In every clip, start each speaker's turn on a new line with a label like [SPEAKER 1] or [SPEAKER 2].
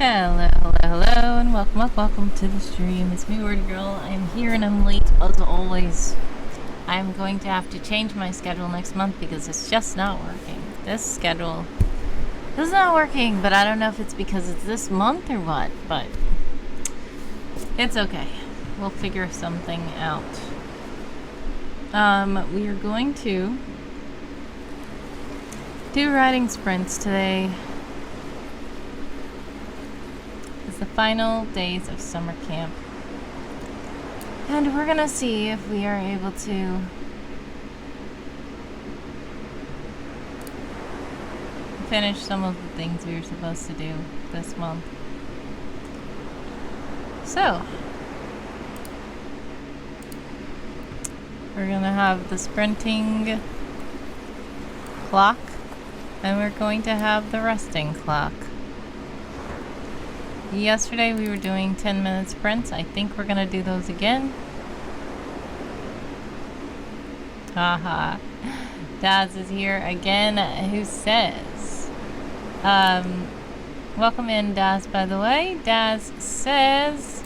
[SPEAKER 1] Hello, hello, hello, and welcome to the stream. It's me, Word Girl. I'm here and I'm late as always. I'm going to have to change my schedule next month because it's just not working. This schedule is not working, but I don't know if it's because it's this month or what, but it's okay. We'll figure something out. We are going to do riding sprints today. The final days of summer camp, and we're gonna see if we are able to finish some of the things we were supposed to do this month. So we're gonna have the sprinting clock and we're going to have the resting clock. Yesterday we were doing 10-minute sprints. I think we're gonna do those again. Haha. Daz is here again, who says, welcome in, Daz, by the way. Daz says,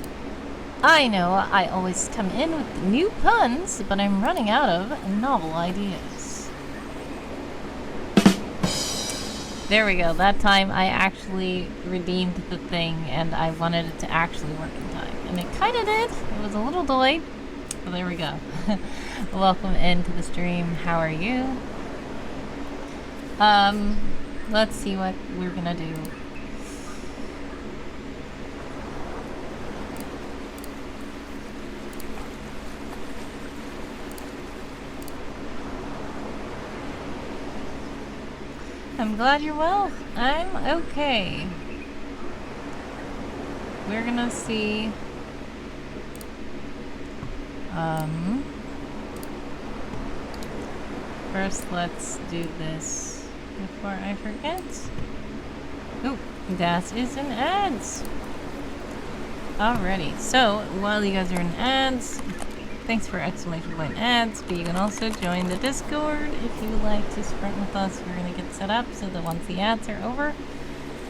[SPEAKER 1] I know I always come in with new puns, but I'm running out of novel ideas. There we go. That time I actually redeemed the thing and I wanted it to actually work in time. And it kind of did. It was a little delayed. But there we go. Welcome into the stream. How are you? Let's see what we're gonna do. I'm glad you're well. I'm okay. We're gonna see. First, let's do this before I forget. Ooh, that is in ads. Alrighty. So while you guys are in ads, thanks for exclamation point ads, but you can also join the Discord if you would like to sprint with us. We're going to get set up so that once the ads are over,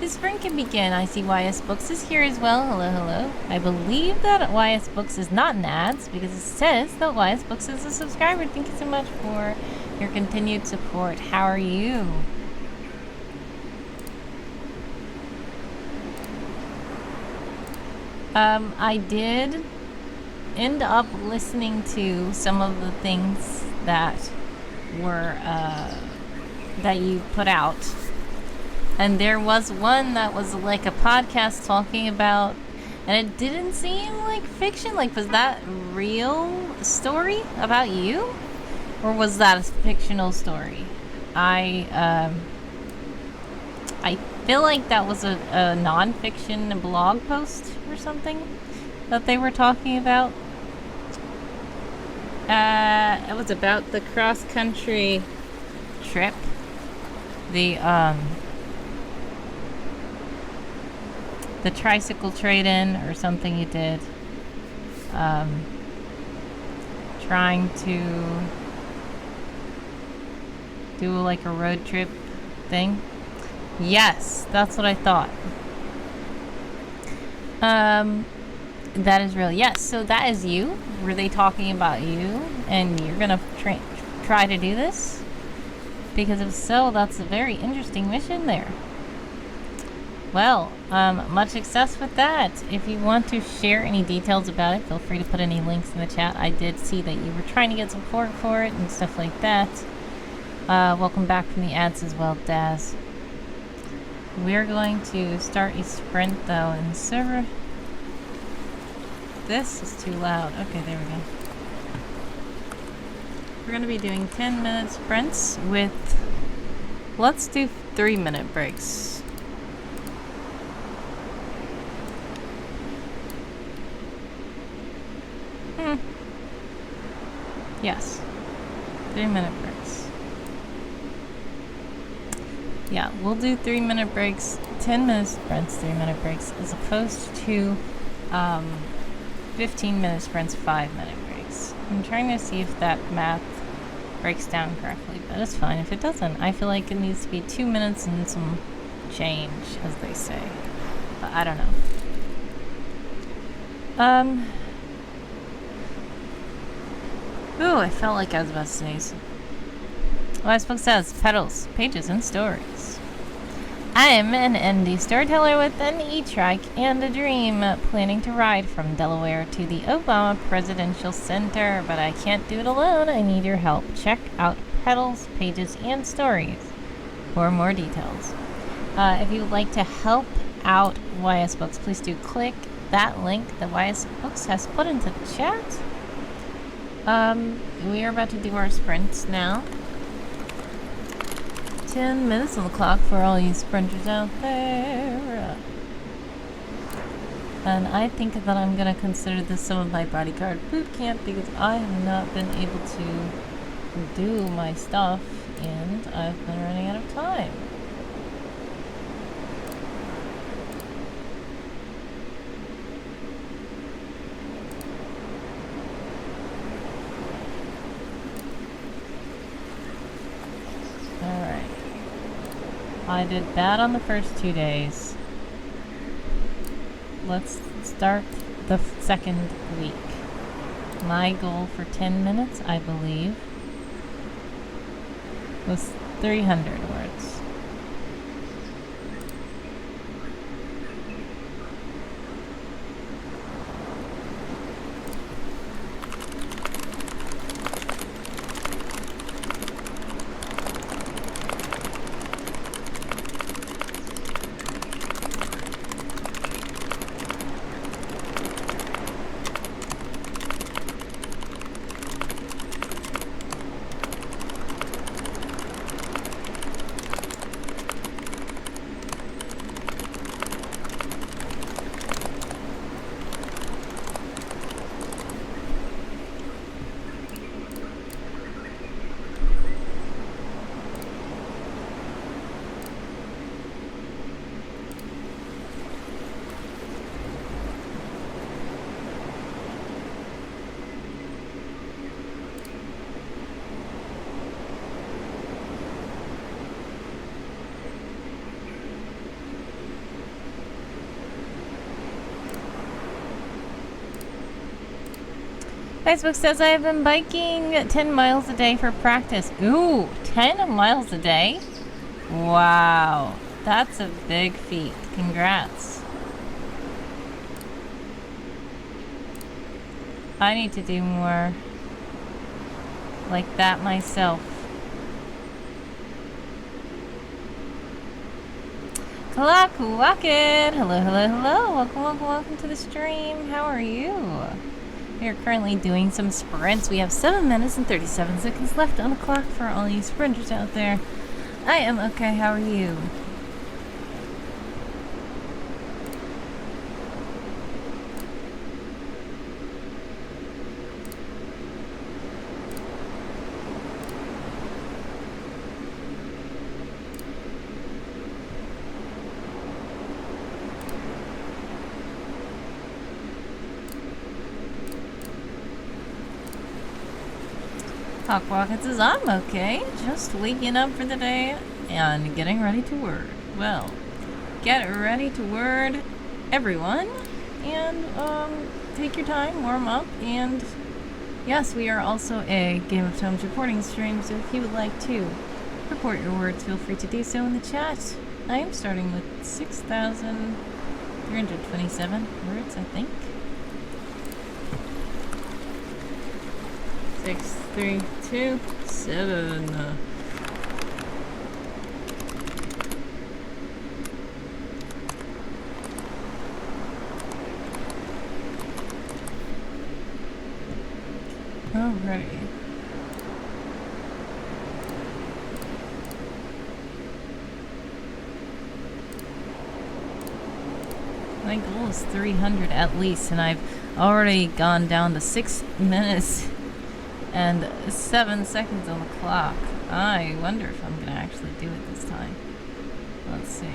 [SPEAKER 1] the sprint can begin. I see YS Books is here as well. Hello, hello. I believe that YS Books is not in ads because it says that YS Books is a subscriber. Thank you so much for your continued support. How are you? I did end up listening to some of the things that were that you put out, and there was one that was like a podcast talking about, and it didn't seem like fiction. Like, was that real story about you, or was that a fictional story? I feel like that was a non-fiction blog post or something that they were talking about. It was about the cross-country trip. The tricycle trade-in or something you did. Trying to do like a road trip thing. Yes, that's what I thought. That is real. Yes, so that is you. Were they talking about you and you're gonna try to do this? Because if so, that's a very interesting mission there. Well, much success with that. If you want to share any details about it, feel free to put any links in the chat. I did see that you were trying to get support for it and stuff like that. Welcome back from the ads as well, Daz. We're going to start a sprint though in the server. This is too loud. Okay, there we go. We're going to be doing 10-minute sprints with, let's do 3-minute breaks. Yes. 3-minute breaks. Yeah, we'll do 3-minute breaks, 10-minute sprints, 3-minute breaks, as opposed to 15-minute sprints, 5-minute breaks. I'm trying to see if that math breaks down correctly, but it's fine if it doesn't. I feel like it needs to be 2 minutes and some change, as they say. I don't know. Ooh, I felt like I was about to sneeze. Wise says, pedals, pages, and stories. I am an indie storyteller with an e-trike and a dream, planning to ride from Delaware to the Obama Presidential Center, but I can't do it alone. I need your help. Check out pedals, pages, and stories for more details. If you would like to help out YS Books, please do click that link that YS Books has put into the chat. We are about to do our sprints now. 10 minutes on the clock for all you sprinters out there. And I think that I'm going to consider this some of my BodyGuard BootCamp because I have not been able to do my stuff and I've been running out of time. I did bad on the first 2 days. Let's start the second week. My goal for 10 minutes, I believe, was 300 words. Facebook says I have been biking 10 miles a day for practice. Ooh, 10 miles a day? Wow, that's a big feat. Congrats. I need to do more like that myself. Kalakuwakin! Hello, hello, hello. Welcome to the stream. How are you? We are currently doing some sprints. We have 7 minutes and 37 seconds left on the clock for all you sprinters out there. I am okay. How are you? Hawkwalkett says, I'm okay. Just waking up for the day and getting ready to word. Well, get ready to word, everyone. And, take your time, warm up. And, yes, we are also a Game of Thrones reporting stream. So if you would like to report your words, feel free to do so in the chat. I am starting with 6,327 words, I think. 6, 3, 2, 7. Alrighty. My goal is 300 at least, and I've already gone down to 6 minutes and 7 seconds on the clock. I wonder if I'm gonna actually do it this time. Let's see.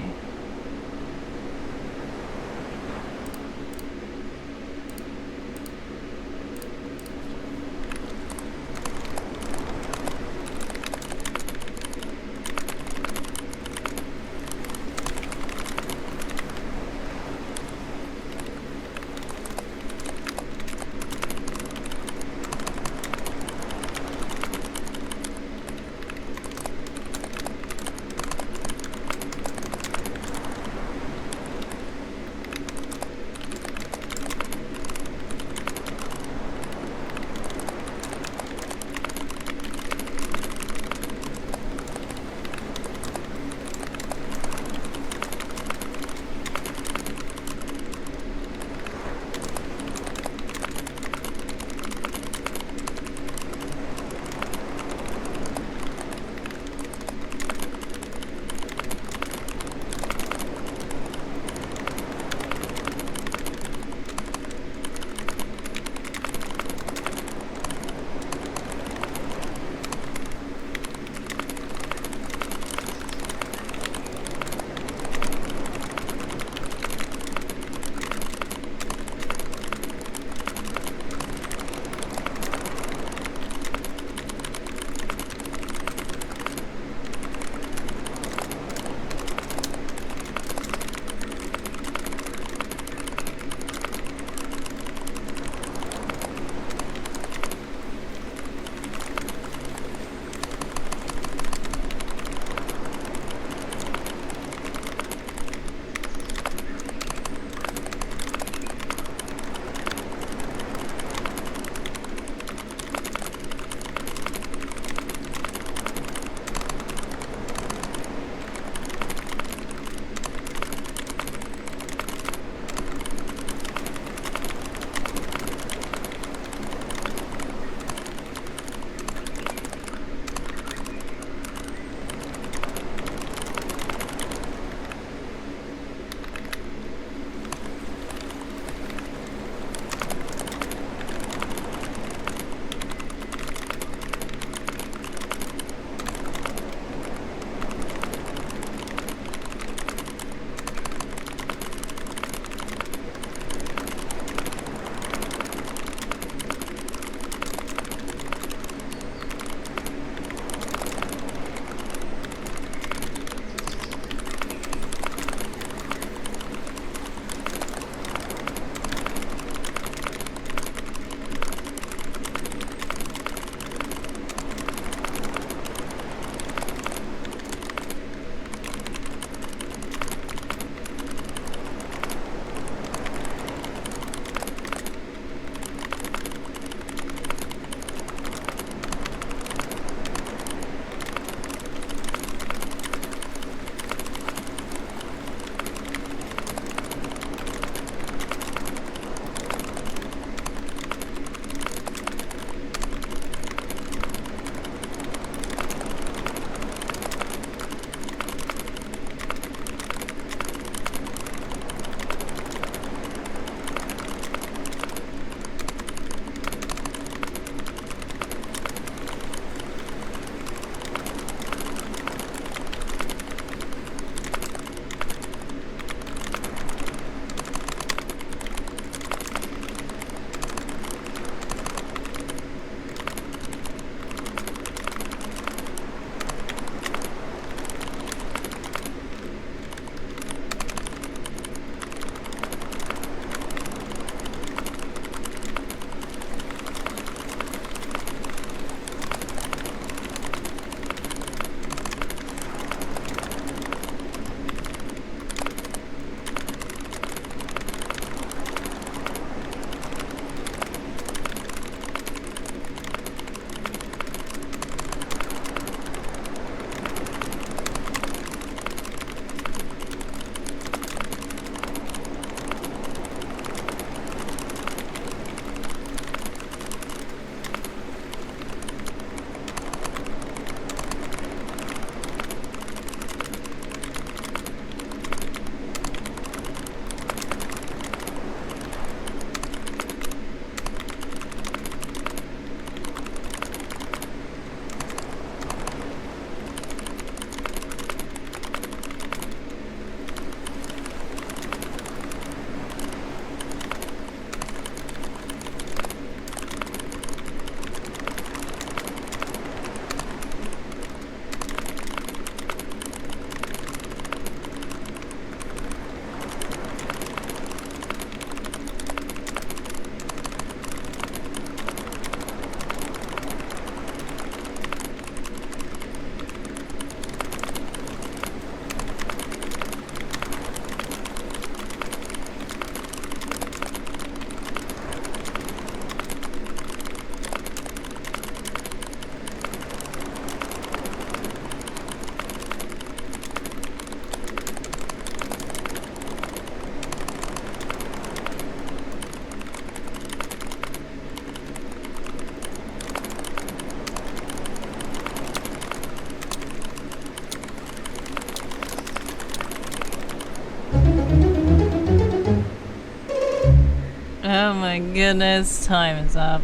[SPEAKER 1] my goodness, time is up.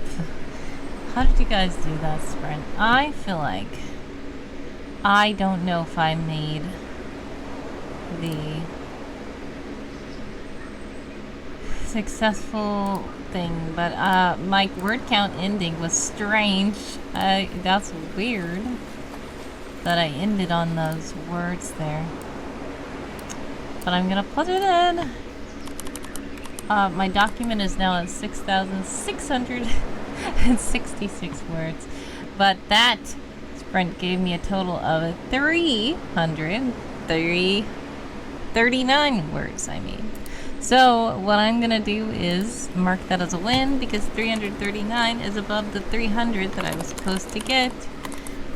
[SPEAKER 1] How did you guys do that sprint? I feel like I don't know if I made the successful thing, but my word count ending was strange. That's weird that I ended on those words there. But I'm gonna put it in. My document is now at 6,666 words, but that sprint gave me a total of 339 words, I mean. So what I'm gonna do is mark that as a win, because 339 is above the 300 that I was supposed to get.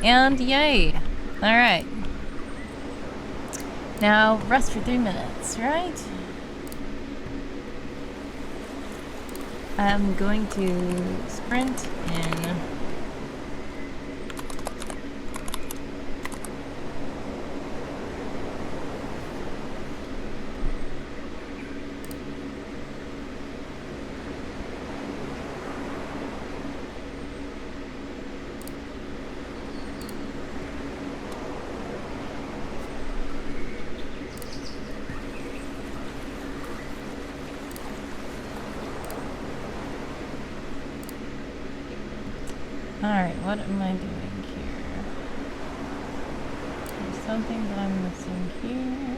[SPEAKER 1] And yay! Alright. Now rest for 3 minutes, right? I'm going to sprint in Alright, what am I doing here? There's something that I'm missing here.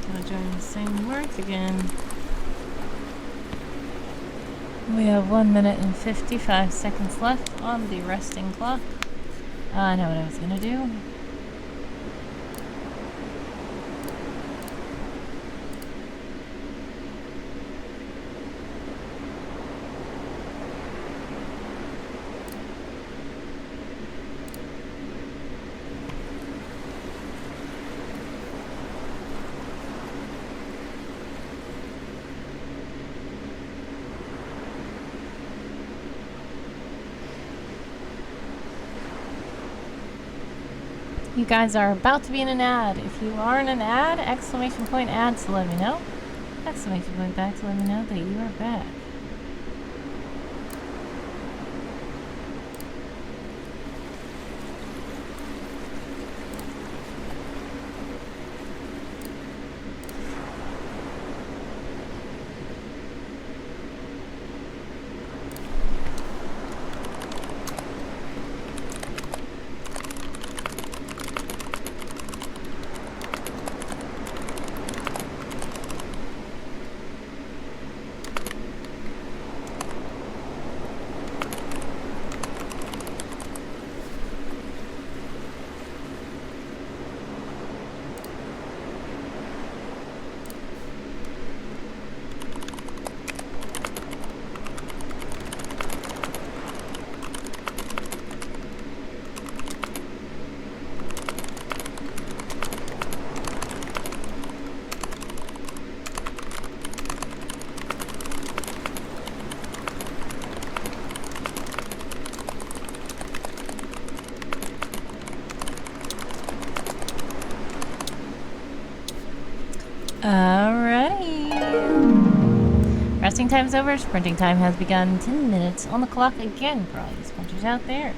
[SPEAKER 1] Gonna join the same words again. We have 1 minute and 55 seconds left on the resting clock. I know what I was gonna do. You guys are about to be in an ad. If you are in an ad, exclamation point ads to let me know. Exclamation point back to let me know that you are back. Alrighty. Resting time is over. Sprinting time has begun. 10 minutes on the clock again for all you sprinters out there.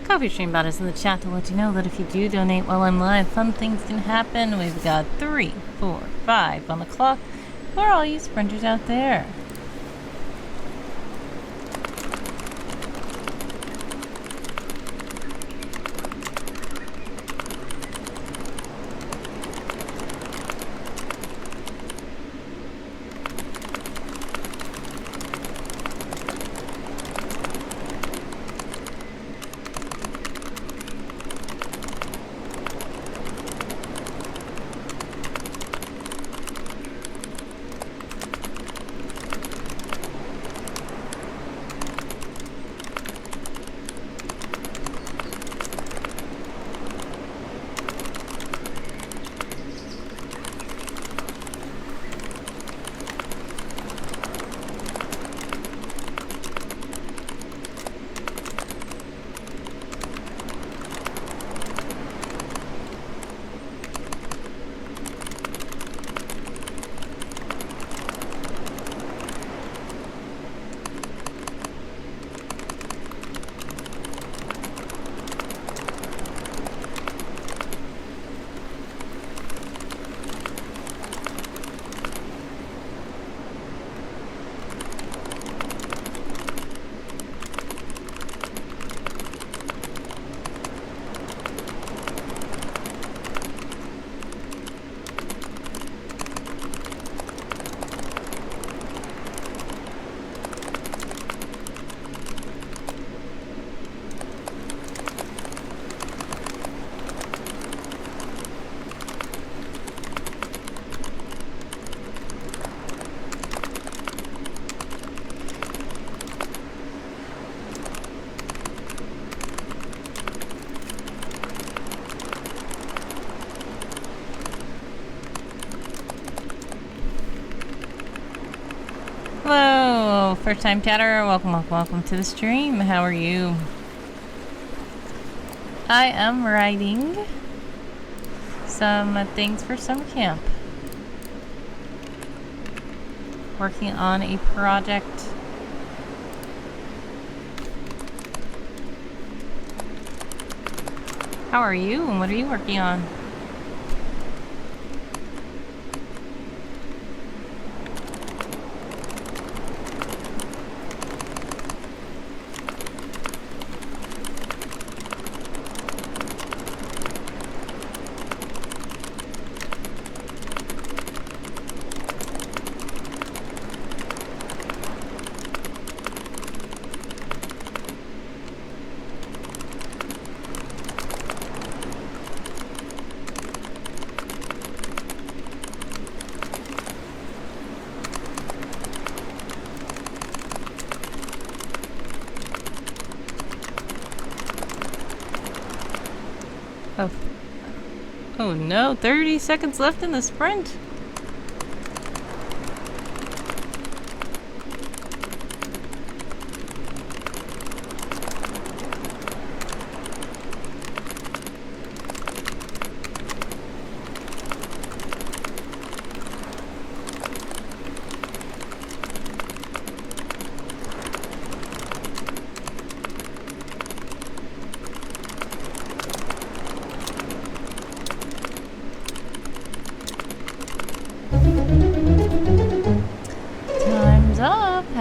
[SPEAKER 1] Coffee Stream Bot is in the chat to let you know that if you do donate while I'm live, fun things can happen. We've got 3, 4, 5 on the clock for all you sprinters out there. Hello, first time chatter. Welcome to the stream. How are you? I am writing some things for summer camp. Working on a project. How are you and what are you working on? Oh no, 30 seconds left in the sprint.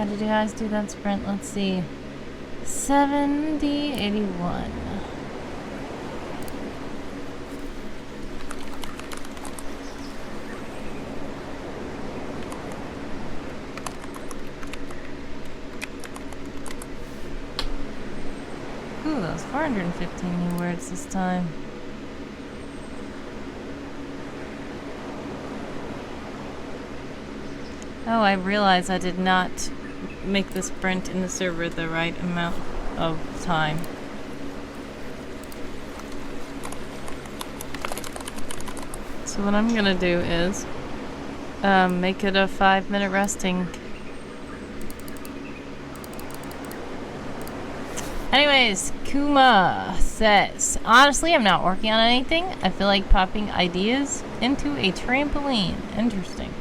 [SPEAKER 1] Did you guys do that sprint? Let's see. 70, 81. Ooh, that was 415 new words this time. Oh, I realized I did not make the sprint in the server the right amount of time. So what I'm gonna do is make it a 5-minute resting. Anyways, Kuma says, honestly, I'm not working on anything. I feel like popping ideas into a trampoline. Interesting.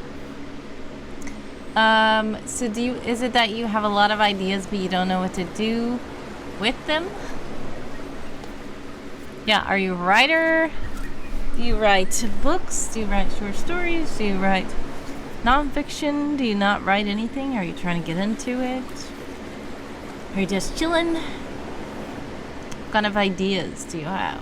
[SPEAKER 1] So is it that you have a lot of ideas but you don't know what to do with them? Yeah, are you a writer? Do you write books? Do you write short stories? Do you write nonfiction? Do you not write anything? Are you trying to get into it? Are you just chilling? What kind of ideas do you have?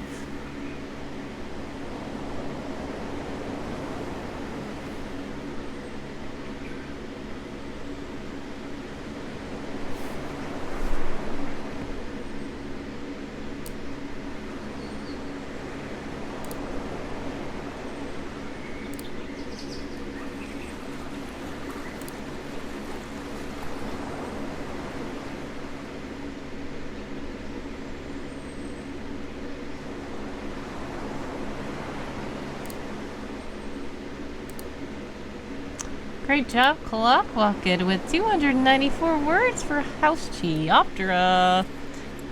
[SPEAKER 1] Great job, Clockwocket, with 294 words for House Chioptera.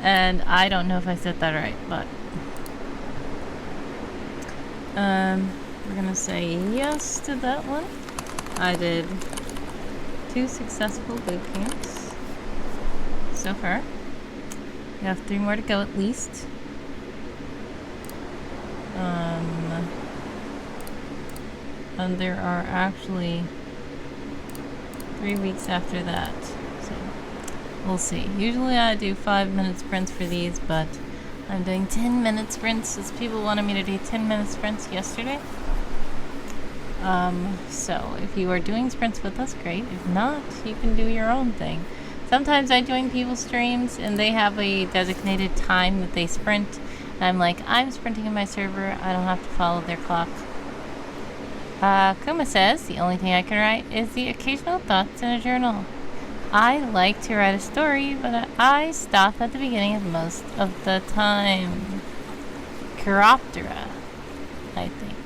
[SPEAKER 1] And I don't know if I said that right, but we're gonna say yes to that one. I did 2 successful boot camps so far. We have 3 more to go at least. And there are actually 3 weeks after that, so we'll see. Usually I do 5-minute sprints for these, but I'm doing 10-minute sprints as people wanted me to do 10-minute sprints yesterday. So if you are doing sprints with us, great. If not, you can do your own thing. Sometimes I join people's streams and they have a designated time that they sprint. And I'm like, I'm sprinting in my server. I don't have to follow their clock. Kuma says, the only thing I can write is the occasional thoughts in a journal. I like to write a story, but I stop at the beginning of most of the time. Chiroptera, I think.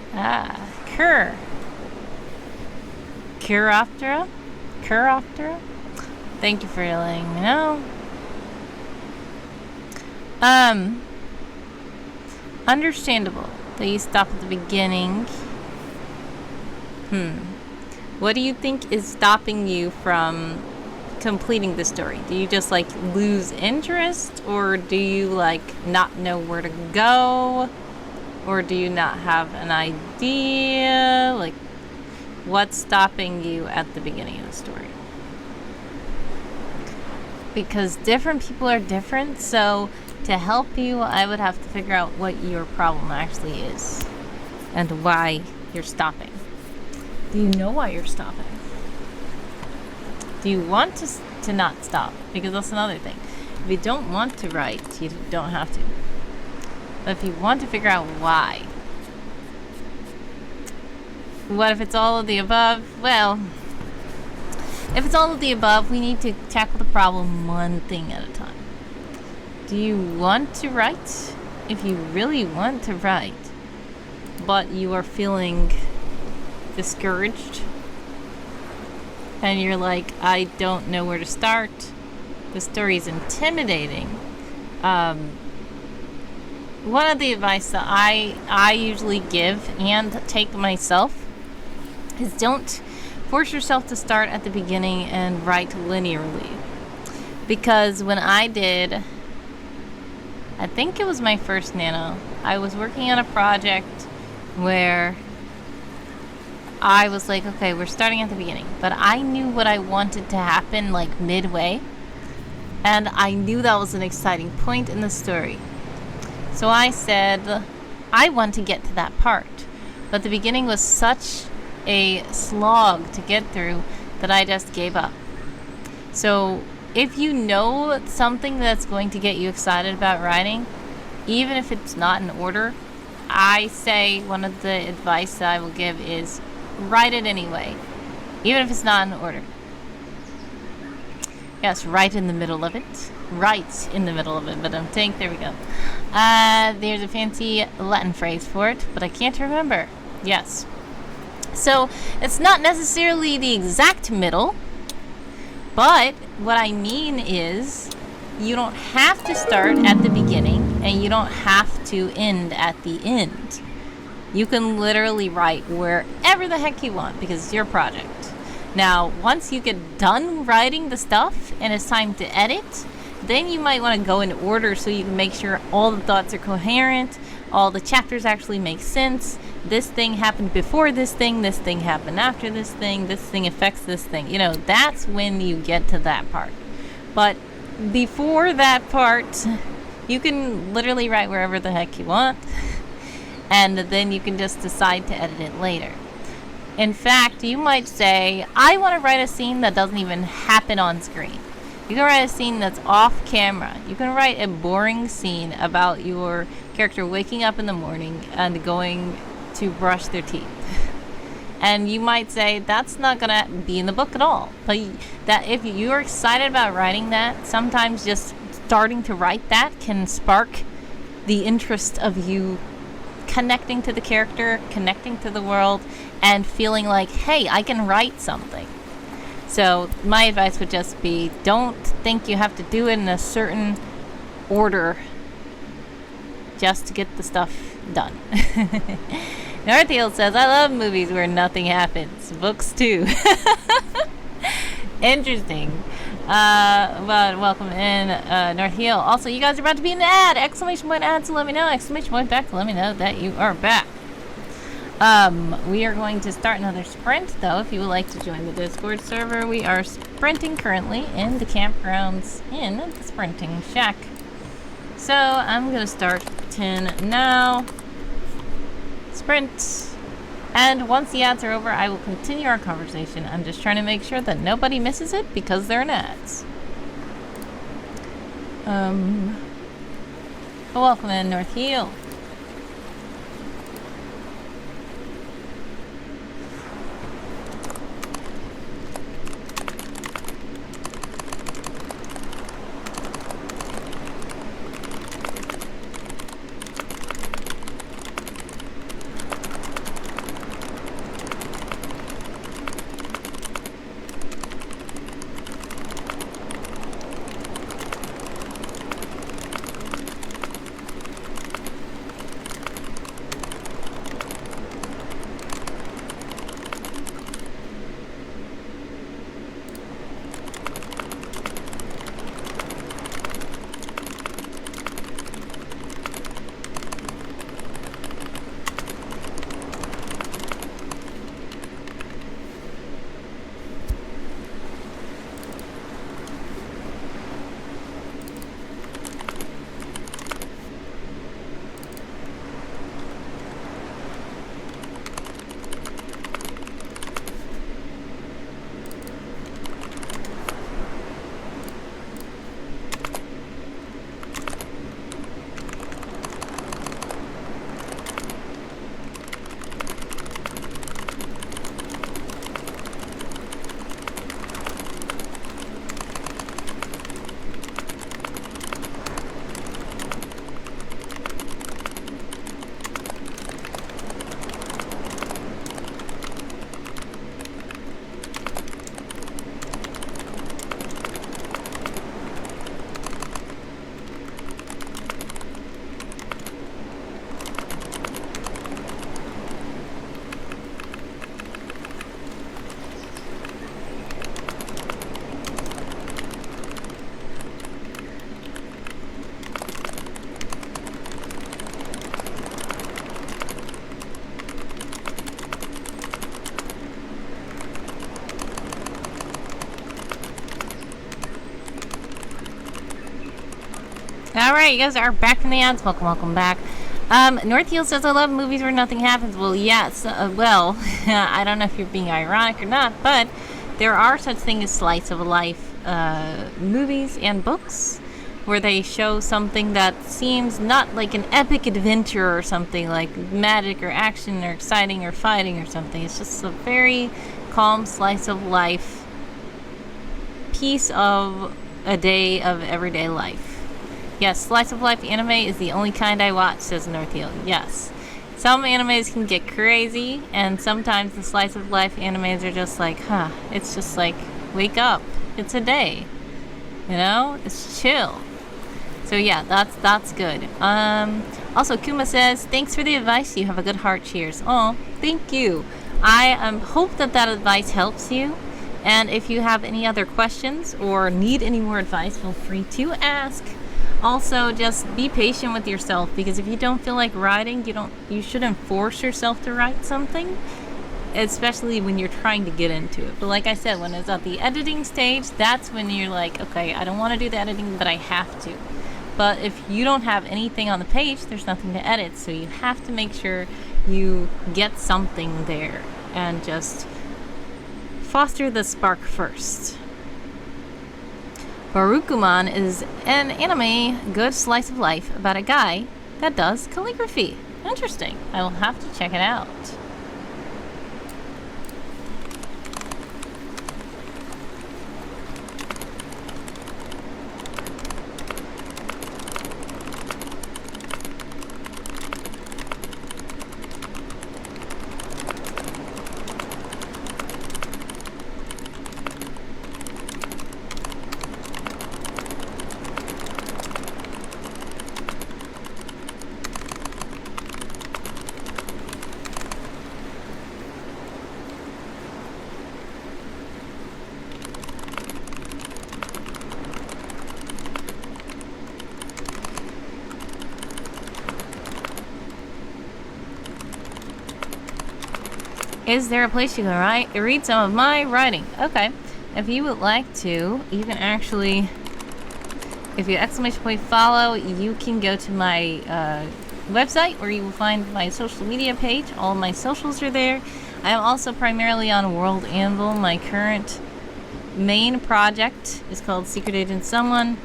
[SPEAKER 1] Chiroptera? Chiroptera? Thank you for letting me know. Understandable that you stop at the beginning. What do you think is stopping you from completing the story? Do you just like lose interest, or do you like not know where to go, or do you not have an idea? Like, what's stopping you at the beginning of the story? Because different people are different, so to help you, I would have to figure out what your problem actually is and why you're stopping. Do you know why you're stopping? Do you want to not stop? Because that's another thing. If you don't want to write, you don't have to. But if you want to figure out why. What if it's all of the above? Well, if it's all of the above, we need to tackle the problem one thing at a time. Do you want to write? If you really want to write, but you are feeling discouraged, and you're like, I don't know where to start, the story is intimidating, one of the advice that I usually give and take myself is don't force yourself to start at the beginning and write linearly. Because when I did, I think it was my first nano, I was working on a project where I was like, okay, we're starting at the beginning, but I knew what I wanted to happen like midway, and I knew that was an exciting point in the story. So I said, I want to get to that part, but the beginning was such a slog to get through that I just gave up. So if you know something that's going to get you excited about writing, even if it's not in order, I say one of the advice that I will give is write it anyway, even if it's not in order. Yes, right in the middle of it. Right in the middle of it, but I'm saying, there we go. There's a fancy Latin phrase for it, but I can't remember. Yes. So, it's not necessarily the exact middle, but what I mean is, you don't have to start at the beginning, and you don't have to end at the end. You can literally write wherever the heck you want, because it's your project. Now, once you get done writing the stuff and it's time to edit, then you might want to go in order so you can make sure all the thoughts are coherent. all the chapters actually make sense. This thing happened before this thing happened after this thing affects this thing. You know, that's when you get to that part. But before that part, you can literally write wherever the heck you want, and then you can just decide to edit it later. In fact, you might say, I want to write a scene that doesn't even happen on screen. You can write a scene that's off camera. You can write a boring scene about your character waking up in the morning and going to brush their teeth. And you might say, that's not going to be in the book at all. But that if you're excited about writing that, sometimes just starting to write that can spark the interest of you connecting to the character, connecting to the world, and feeling like, hey, I can write something. So my advice would just be, don't think you have to do it in a certain order just to get the stuff done. Northfield says, I love movies where nothing happens. Books too. Interesting. But welcome in, North Hill. Also, you guys are about to be in an ad! Exclamation point ad to let me know. Exclamation point back to let me know that you are back. We are going to start another sprint, though. If you would like to join the Discord server, we are sprinting currently in the campgrounds in the sprinting shack. So, I'm going to start 10 now. Sprint. And once the ads are over, I will continue our conversation. I'm just trying to make sure that nobody misses it because they're in ads. Welcome in, North Hill. Alright, you guys are back from the ads. Welcome back. Northfield says, I love movies where nothing happens. Well, yes. I don't know if you're being ironic or not, but there are such things as slice of life movies and books where they show something that seems not like an epic adventure or something like magic or action or exciting or fighting or something. It's just a very calm slice of life, piece of a day of everyday life. Yes, slice of life anime is the only kind I watch, says Northfield. Yes. Some animes can get crazy, and sometimes the slice of life animes are just like, it's just like, wake up. It's a day. You know? It's chill. So yeah, that's good. Also, Kuma says, thanks for the advice. You have a good heart. Cheers. Oh, thank you. I hope that advice helps you. And if you have any other questions or need any more advice, feel free to ask. Also, just be patient with yourself, because if you don't feel like writing, you shouldn't force yourself to write something, especially when you're trying to get into it. But like I said, when it's at the editing stage, that's when you're like, okay, I don't want to do the editing, but I have to. But if you don't have anything on the page, there's nothing to edit, so you have to make sure you get something there and just foster the spark first. Barukuman is an anime good slice of life about a guy that does calligraphy. Interesting. I will have to check it out. Is there a place you can read some of my writing? Okay. If you would like to, you can actually, if you !follow, you can go to my website where you will find my social media page. All of my socials are there. I am also primarily on World Anvil. My current main project is called Secret Agent Someone.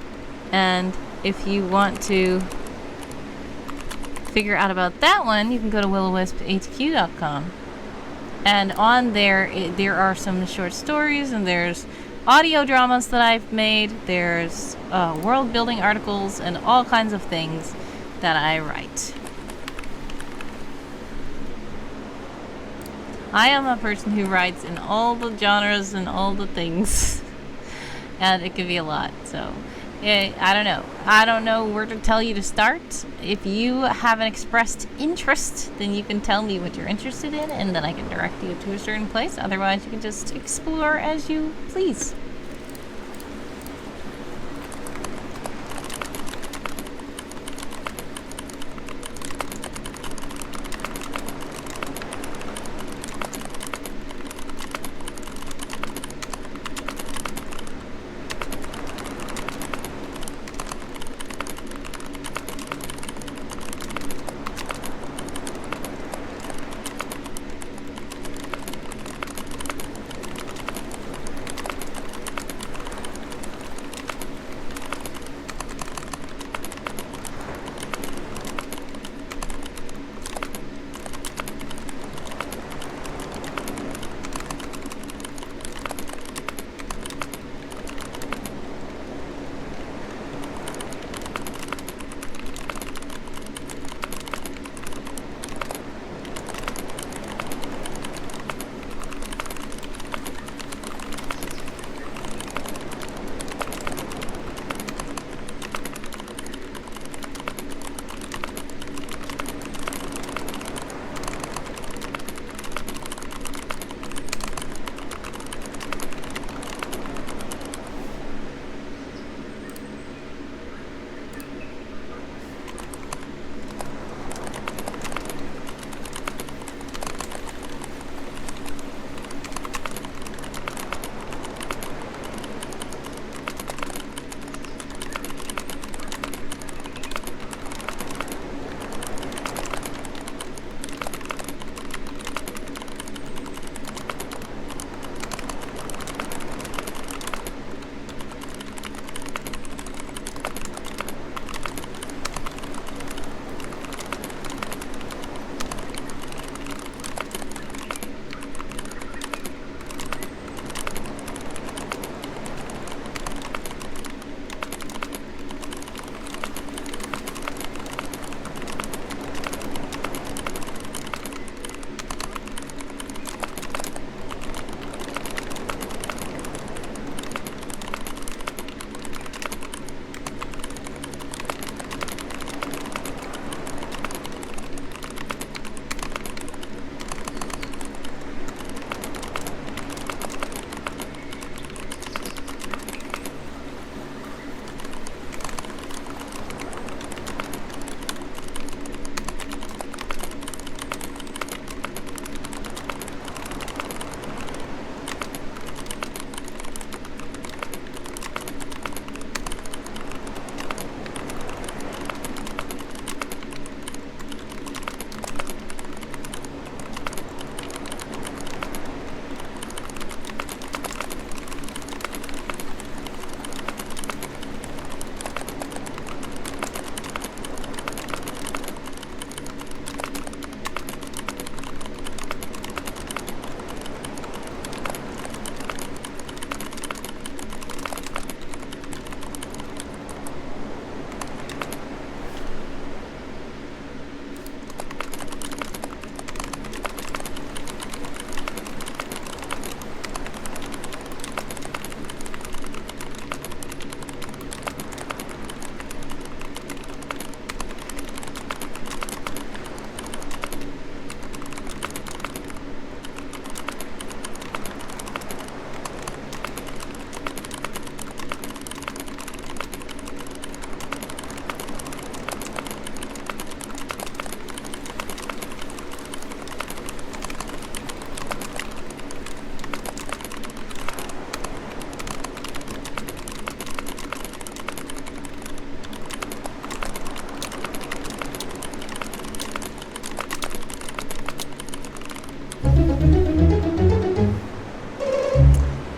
[SPEAKER 1] And if you want to figure out about that one, you can go to willowwisphq.com. And on there, there are some short stories, and there's audio dramas that I've made. There's world building articles and all kinds of things that I write. I am a person who writes in all the genres and all the things. And it can be a lot, so I don't know. I don't know where to tell you to start. If you have an expressed interest, then you can tell me what you're interested in, and then I can direct you to a certain place. Otherwise, you can just explore as you please.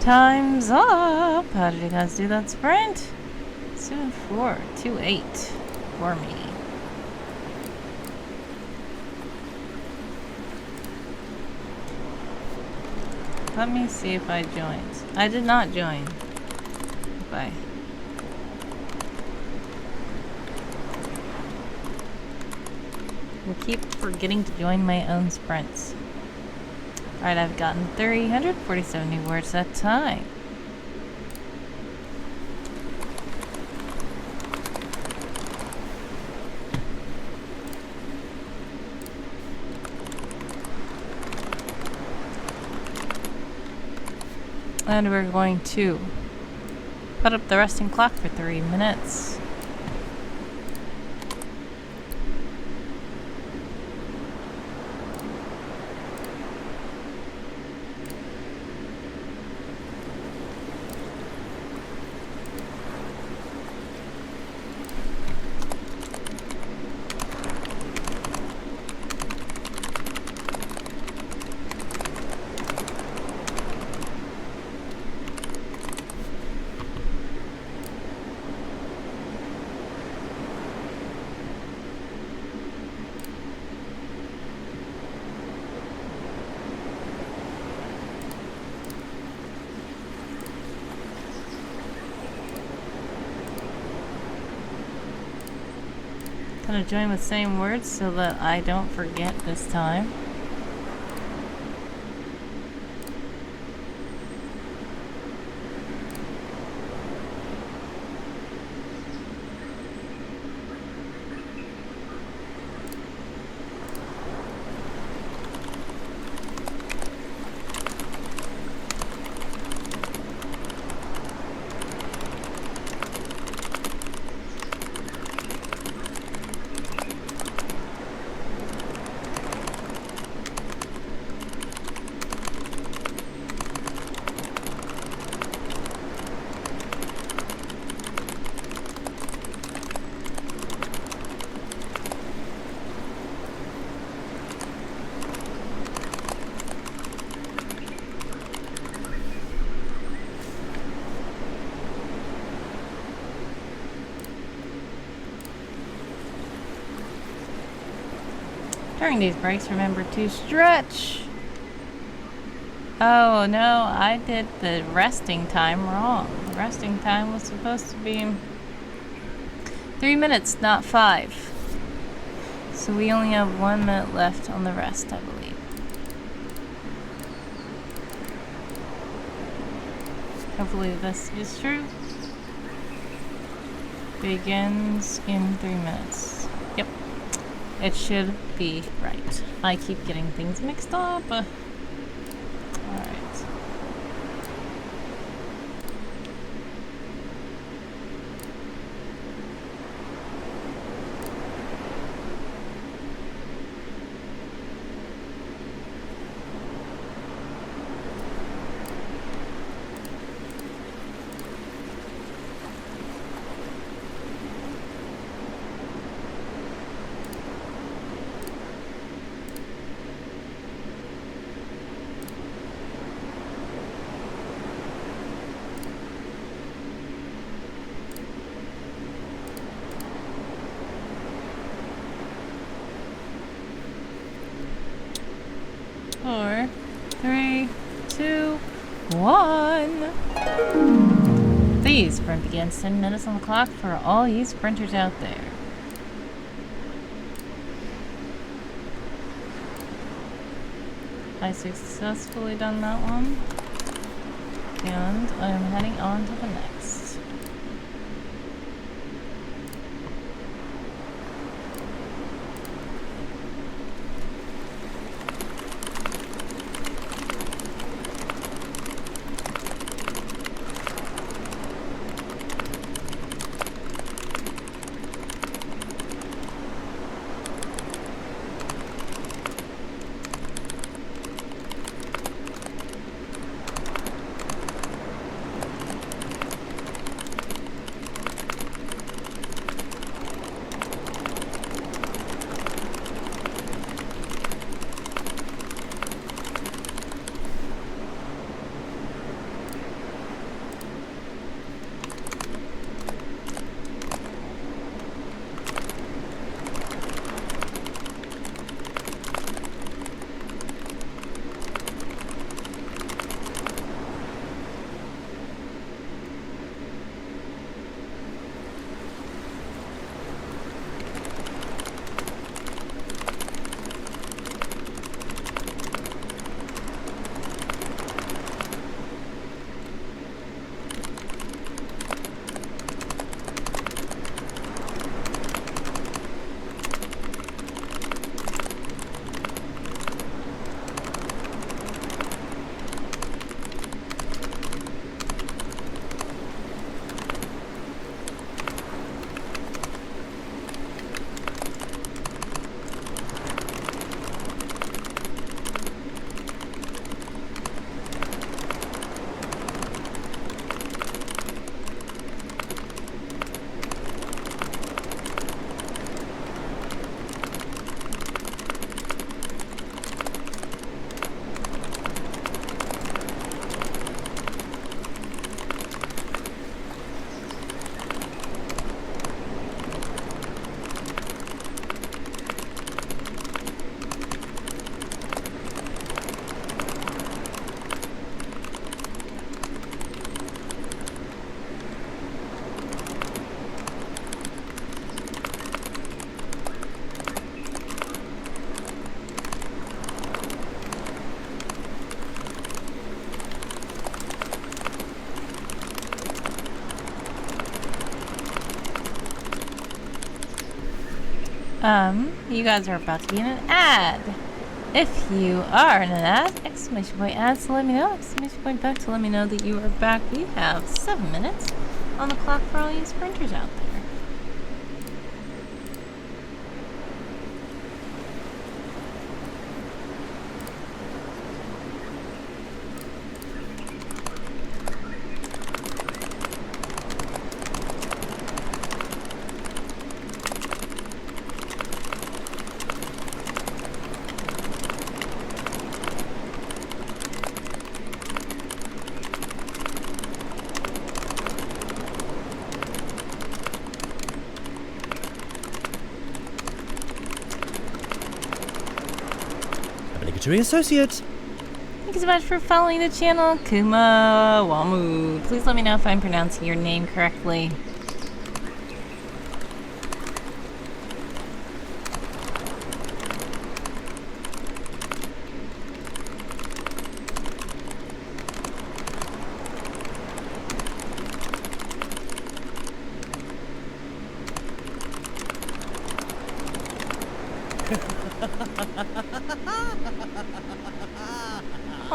[SPEAKER 1] Time's up. How did you guys do that sprint? 7:4:28 for me. Let me see if I joined. I did not join. Bye. I keep forgetting to join my own sprints. Alright, I've gotten 347 new words that time. And we're going to put up the resting clock for 3 minutes. Gonna join with same words so that I don't forget this time. During these breaks, remember to stretch. Oh no, I did the resting time wrong. The resting time was supposed to be 3 minutes, not 5. So we only have 1 minute left on the rest, I believe. Hopefully this is true. Begins in 3 minutes. Yep. It should be right. I keep getting things mixed up. Alright. Four, 3, 2, 1. Please sprint begins 10 minutes on the clock for all you sprinters out there. I successfully done that one, and I'm heading on to the next. You guys are about to be in an ad. If you are in an ad, exclamation point ads to let me know, exclamation point back to let me know that you are back. We have 7 minutes on the clock for all you sprinters out there.
[SPEAKER 2] Associate.
[SPEAKER 1] Thank you so much for following the channel, Kuma Wamu. Please let me know if I'm pronouncing your name correctly.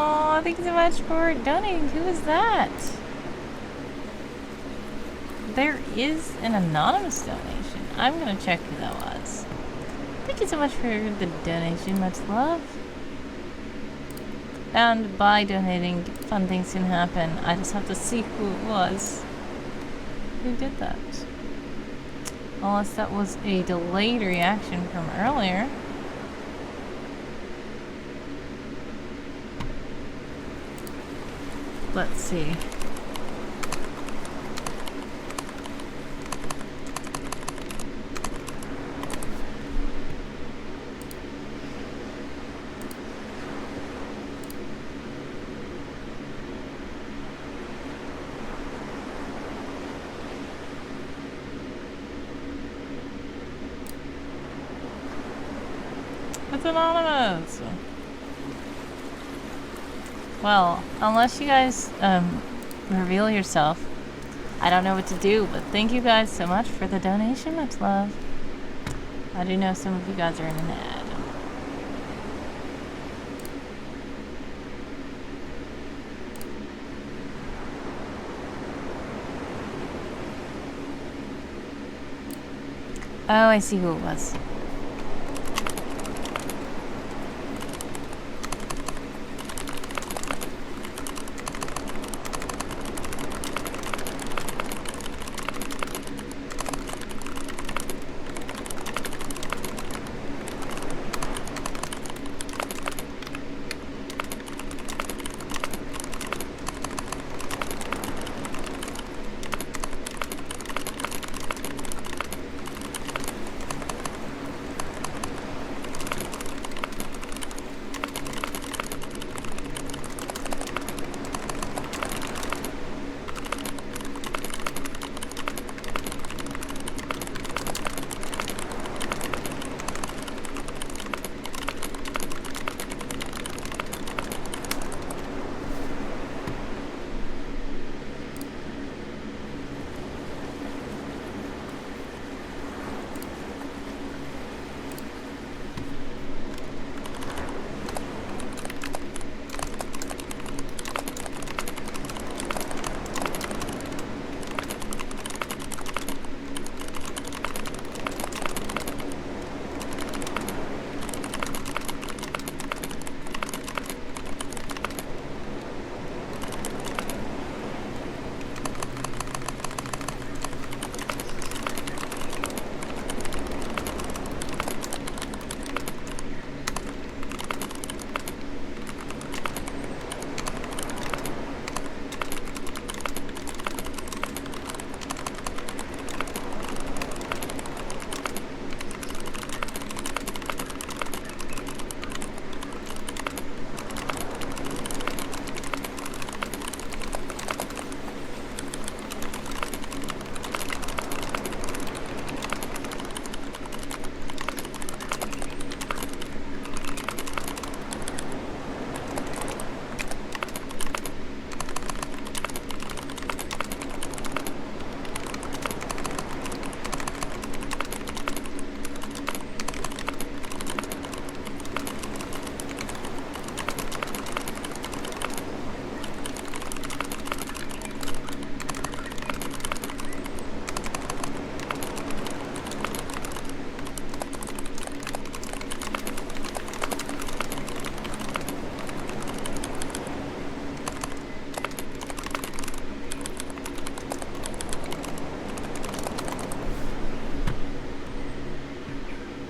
[SPEAKER 1] Aw, thank you so much for donating. Who is that? There is an anonymous donation. I'm gonna check who that was. Thank you so much for the donation. Much love. And by donating, fun things can happen. I just have to see who it was. Who did that? Unless that was a delayed reaction from earlier. Let's see. It's anonymous. Well, unless you guys reveal yourself, I don't know what to do, but thank you guys so much for the donation. Much love. I do know some of you guys are in an ad. Oh, I see who it was.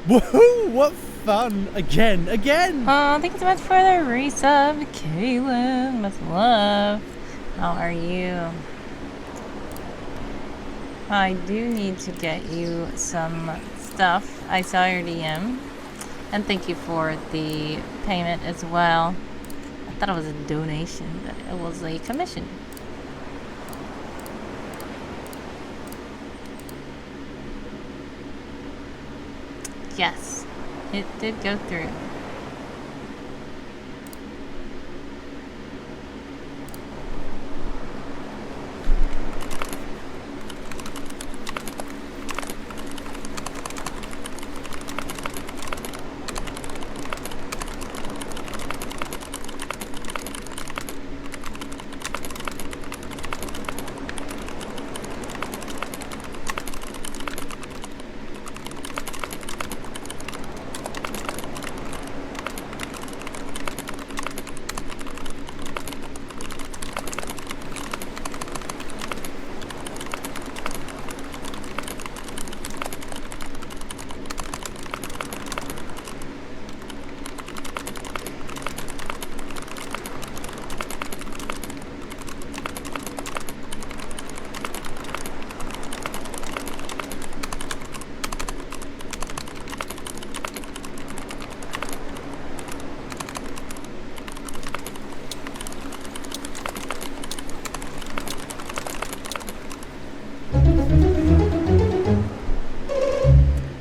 [SPEAKER 2] Woohoo! What fun! Again!
[SPEAKER 1] Oh, thank you so much for the resub, Kaylin. Much love. How are you? I do need to get you some stuff. I saw your DM. And thank you for the payment as well. I thought it was a donation, but it was a commission. Yes, it did go through.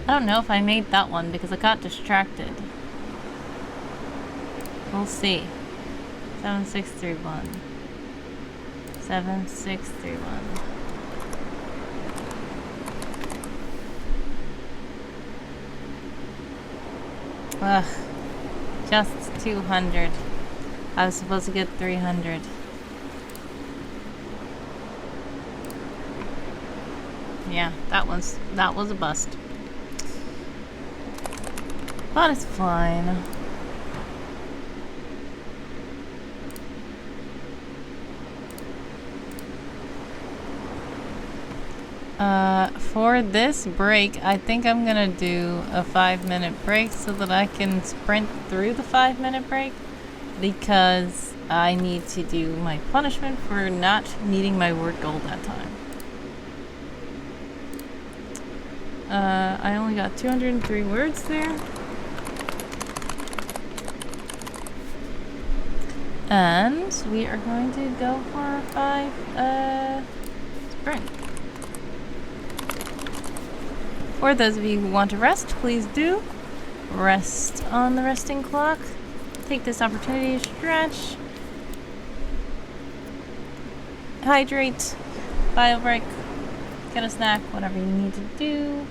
[SPEAKER 1] I don't know if I made that one because I got distracted. We'll see. 7631. 7631. Ugh. Just 200. I was supposed to get 300. Yeah, that was a bust. But it's fine. For this break, I think I'm gonna do a 5-minute break so that I can sprint through the 5-minute break, because I need to do my punishment for not meeting my word goal that time. I only got 203 words there. And we are going to go for 5 sprint. For those of you who want to rest, please do. Rest on the resting clock. Take this opportunity to stretch. Hydrate. Bio break. Get a snack, whatever you need to do.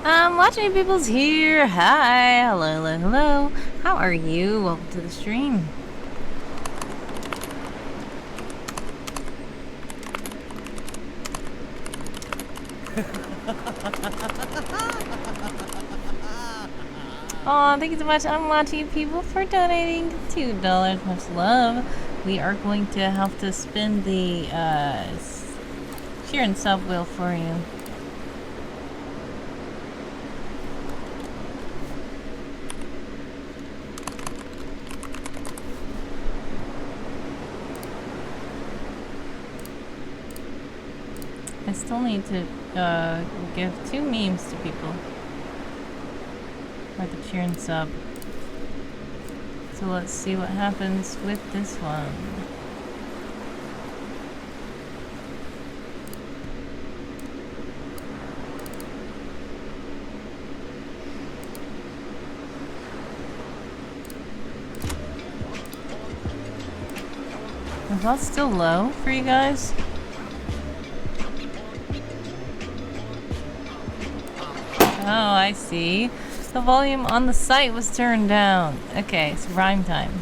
[SPEAKER 1] Watching people's here. Hi, hello, hello, hello. How are you? Welcome to the stream. Aw, thank you so much. I'm watching people for donating $2. Much love. We are going to have to spin the cheer and sub wheel for you. I still need to give 2 memes to people. Or the cheer and sub. So let's see what happens with this one. Is that still low for you guys? Oh, I see. The volume on the site was turned down. Okay, it's rhyme time.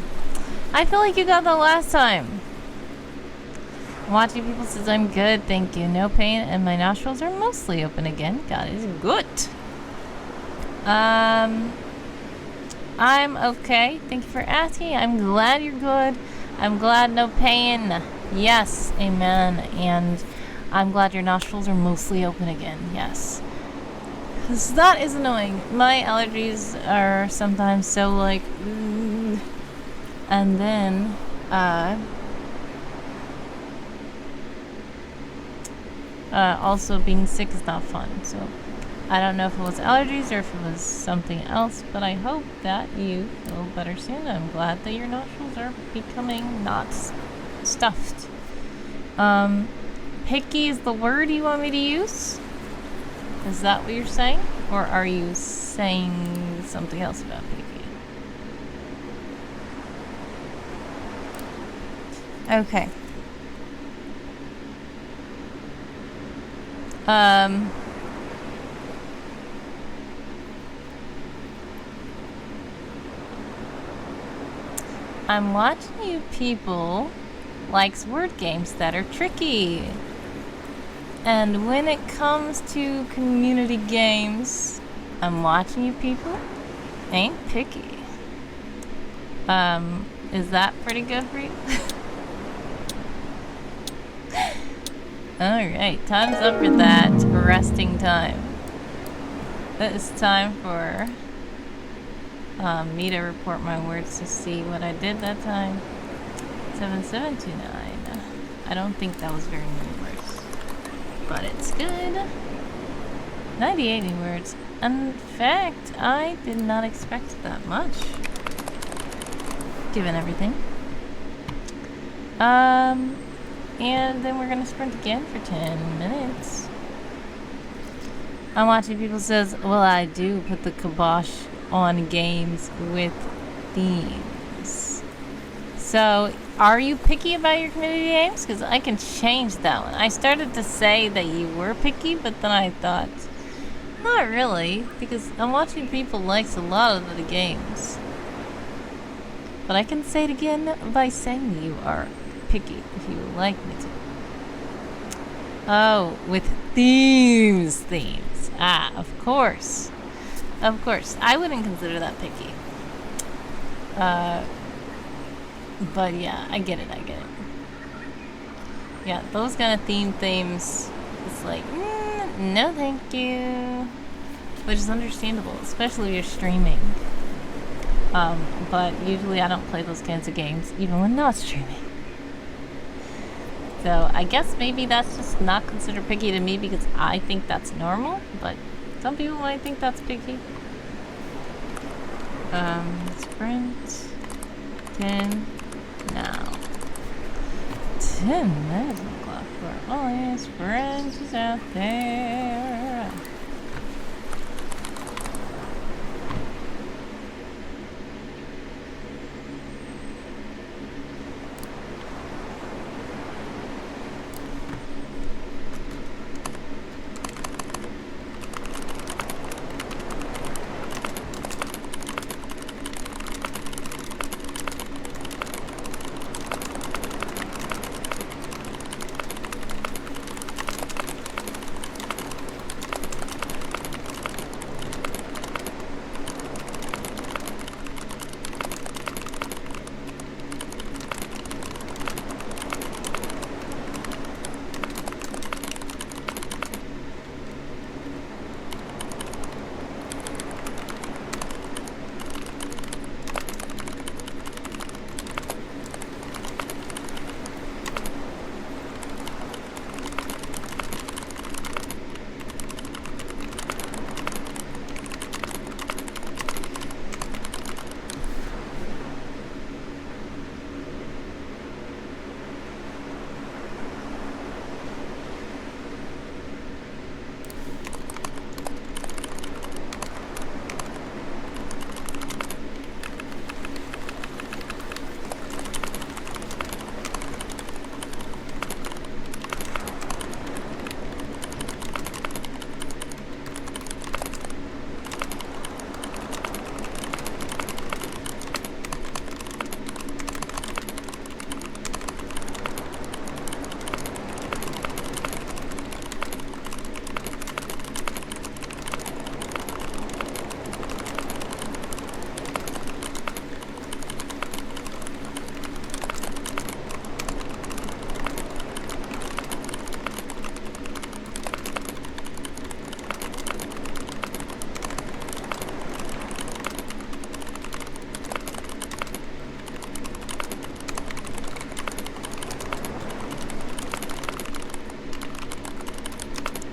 [SPEAKER 1] I feel like you got that last time. Watching people says I'm good, thank you. No pain and my nostrils are mostly open again. God is good. I'm okay. Thank you for asking. I'm glad you're good. I'm glad no pain. Yes, amen. And I'm glad your nostrils are mostly open again. Yes. So that is annoying. My allergies are sometimes so like, and then also being sick is not fun. So I don't know if it was allergies or if it was something else, but I hope that you feel better soon. I'm glad that your nostrils are becoming not stuffed. Picky is the word you want me to use? Is that what you're saying? Or are you saying something else about picky? Okay. I'm watching you people likes word games that are tricky. And when it comes to community games, I'm watching you people ain't picky. Is that pretty good for you? Alright, time's up for that resting time. It's time for me to report my words to see what I did that time. 7729. I don't think that was very many words. But it's good. 98 new words. In fact, I did not expect that much. Given everything. And then we're gonna sprint again for 10 minutes. I'm watching people says, well, I do put the kibosh on games with themes. So, are you picky about your community games? Because I can change that one. I started to say that you were picky, but then I thought, not really, because I'm watching people likes a lot of the games. But I can say it again by saying you are picky if you would like me to. Oh, with themes. Ah, of course. Of course. I wouldn't consider that picky. But yeah, I get it. Yeah, those kind of themes, it's like, no thank you. Which is understandable, especially if you're streaming. But usually I don't play those kinds of games, even when not streaming. So I guess maybe that's just not considered picky to me because I think that's normal, but some people might think that's picky. Sprint 10 now. 10 minutes on the clock for all your sprinters out there.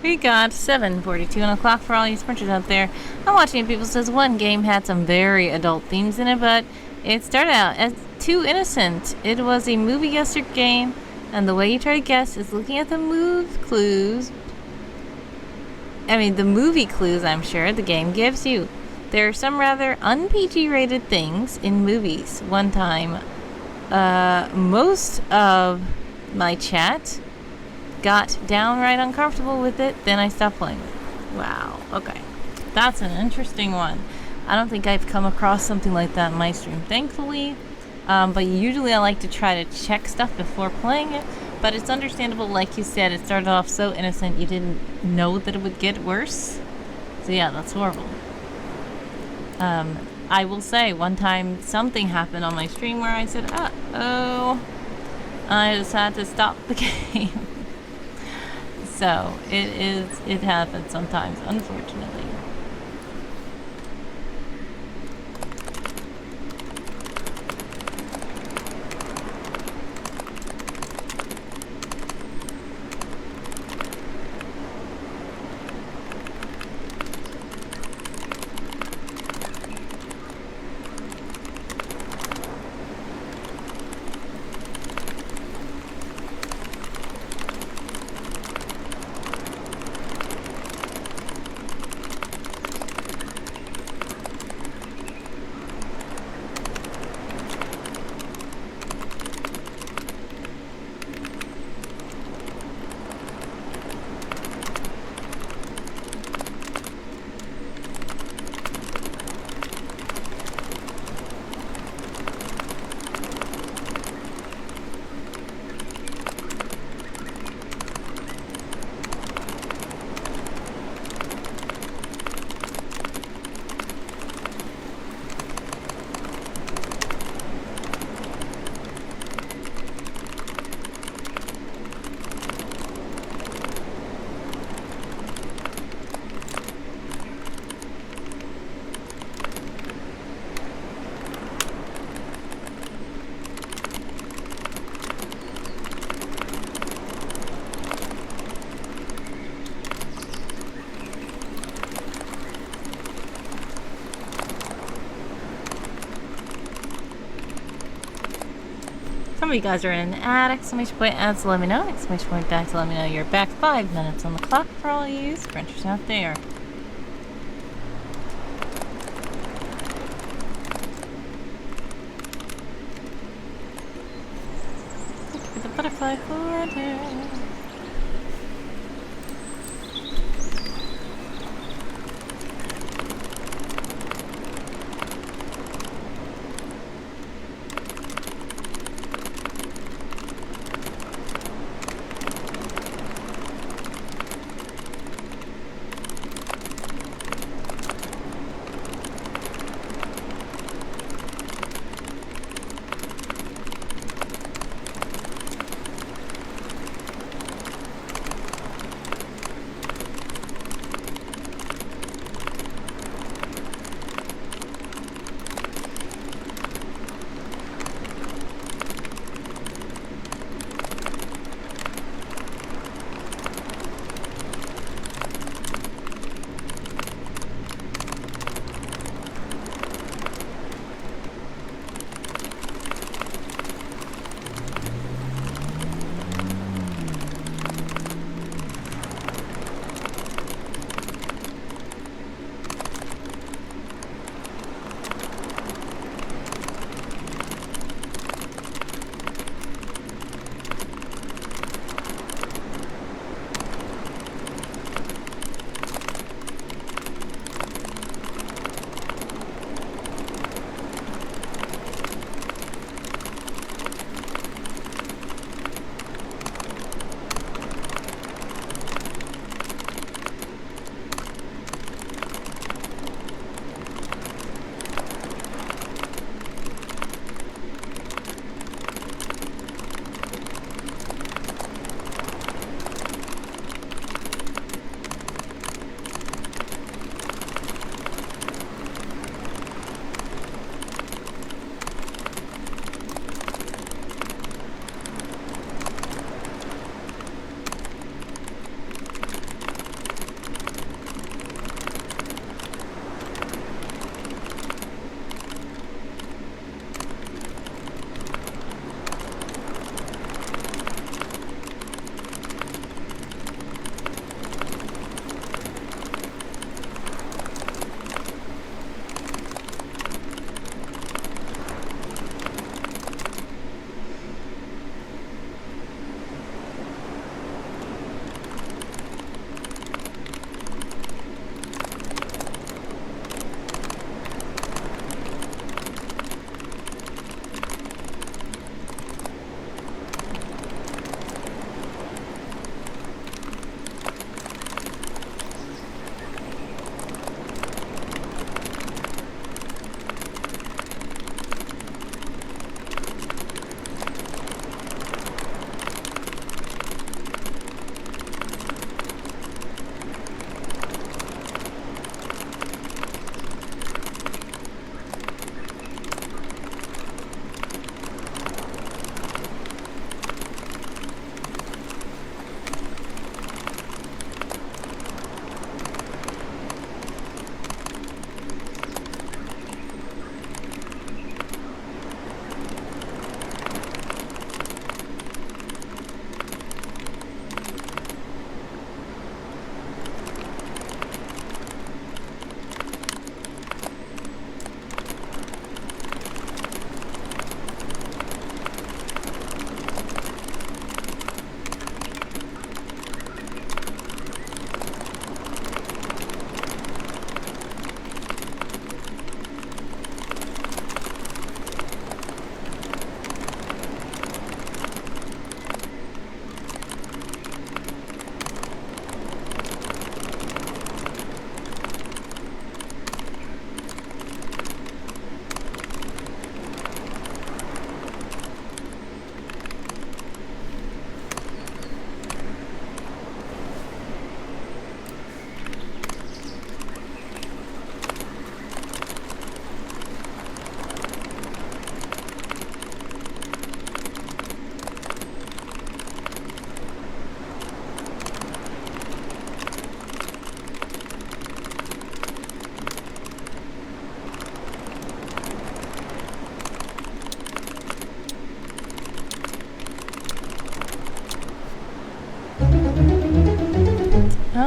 [SPEAKER 1] We got 7:42 on the clock for all you sprinters out there. I'm watching people says one game had some very adult themes in it, but it started out as too innocent. It was a movie guesser game, and the way you try to guess is looking at the move clues. The movie clues, I'm sure, the game gives you. There are some rather un-PG rated things in movies. One time, most of my chat got downright uncomfortable with it, then I stopped playing it. Wow, okay. That's an interesting one. I don't think I've come across something like that in my stream, thankfully. But usually I like to try to check stuff before playing it. But it's understandable, like you said, it started off so innocent you didn't know that it would get worse. So yeah, that's horrible. I will say, one time something happened on my stream where I said, uh-oh, I just had to stop the game. So, it happens sometimes, unfortunately. Some of you guys are in an ad, exclamation point ads to let me know, exclamation point back to let me know you're back. 5 minutes on the clock for all you sprinters out there. Look at the butterfly flutter.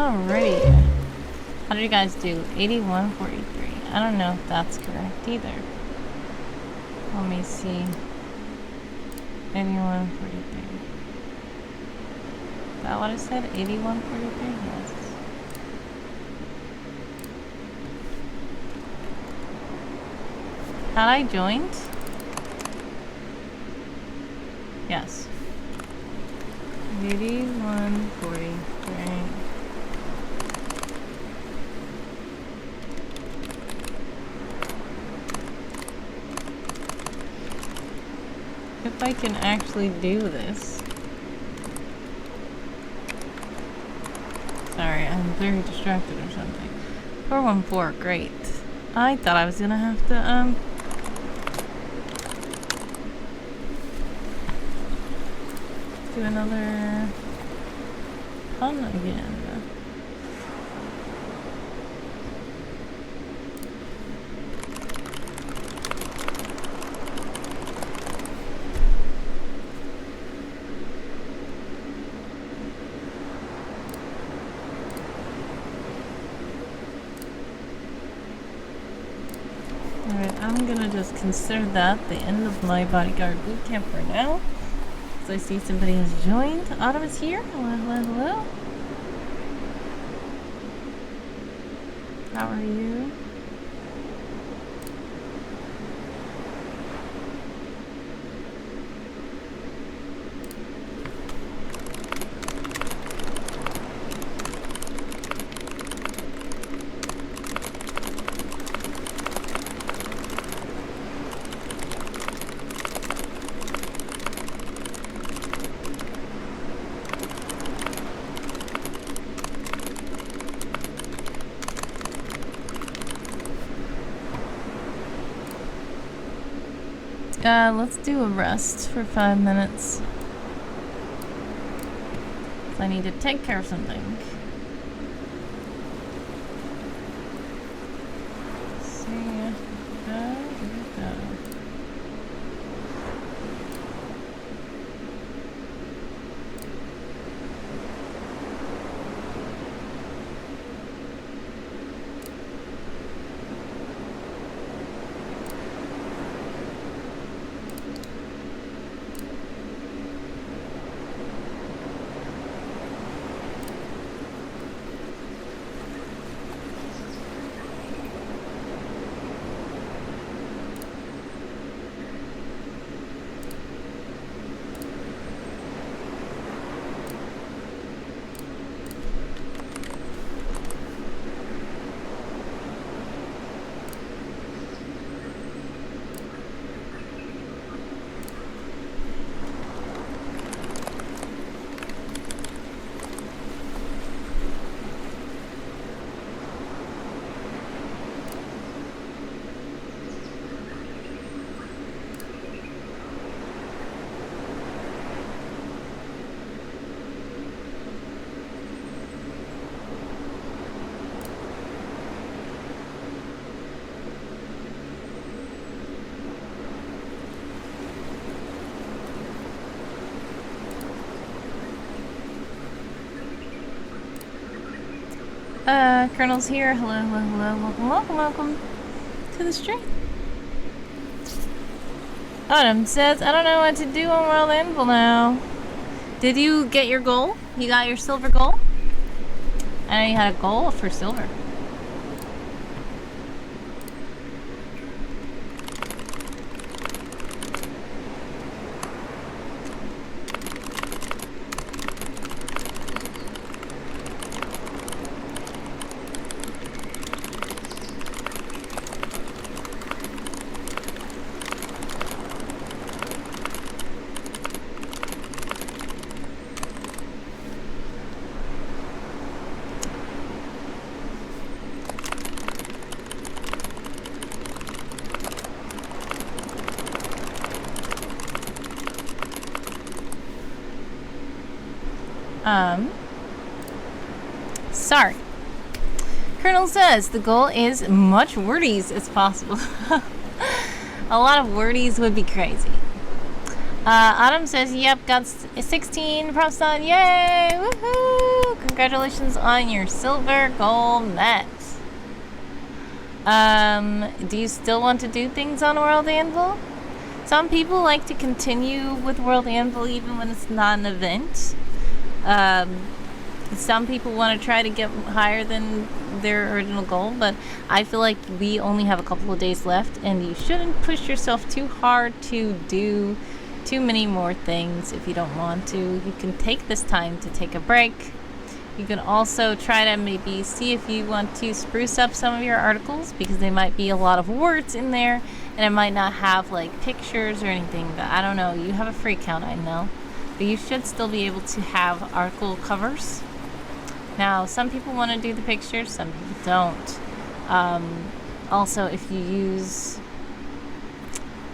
[SPEAKER 1] Alrighty. How did you guys do? 81.43. I don't know if that's correct either. Let me see. 81.43. Is that what I said? 81.43? Yes. Had I joined? Yes. 81.43. If I can actually do this. Sorry, I'm very distracted or something. 414, great. I thought I was gonna have to, do another pun again. Alright, I'm gonna just consider that the end of my BodyGuard BootCamp for now. So I see somebody has joined. Autumn is here. Hello, hello, hello. How are you? Let's do a rest for 5 minutes. I need to take care of something. See, go. Colonel's here. Hello, hello, hello. Welcome, welcome, welcome to the stream. Autumn says, I don't know what to do on World Anvil now. Did you get your goal? You got your silver goal? I know you had a goal for silver. Sorry. Colonel says the goal is much wordies as possible. A lot of wordies would be crazy. Autumn says, yep, got 16 props on. Yay! Woohoo! Congrats. Congratulations on your silver goal met. Do you still want to do things on World Anvil? Some people like to continue with World Anvil even when it's not an event. Some people want to try to get higher than their original goal, but I feel like we only have a couple of days left, and you shouldn't push yourself too hard to do too many more things if you don't want to. You can take this time to take a break. You can also try to maybe see if you want to spruce up some of your articles, because there might be a lot of words in there and it might not have like pictures or anything, but I don't know. You have a free account, I know, but you should still be able to have article covers. Now, some people want to do the pictures, some people don't. Also, if you use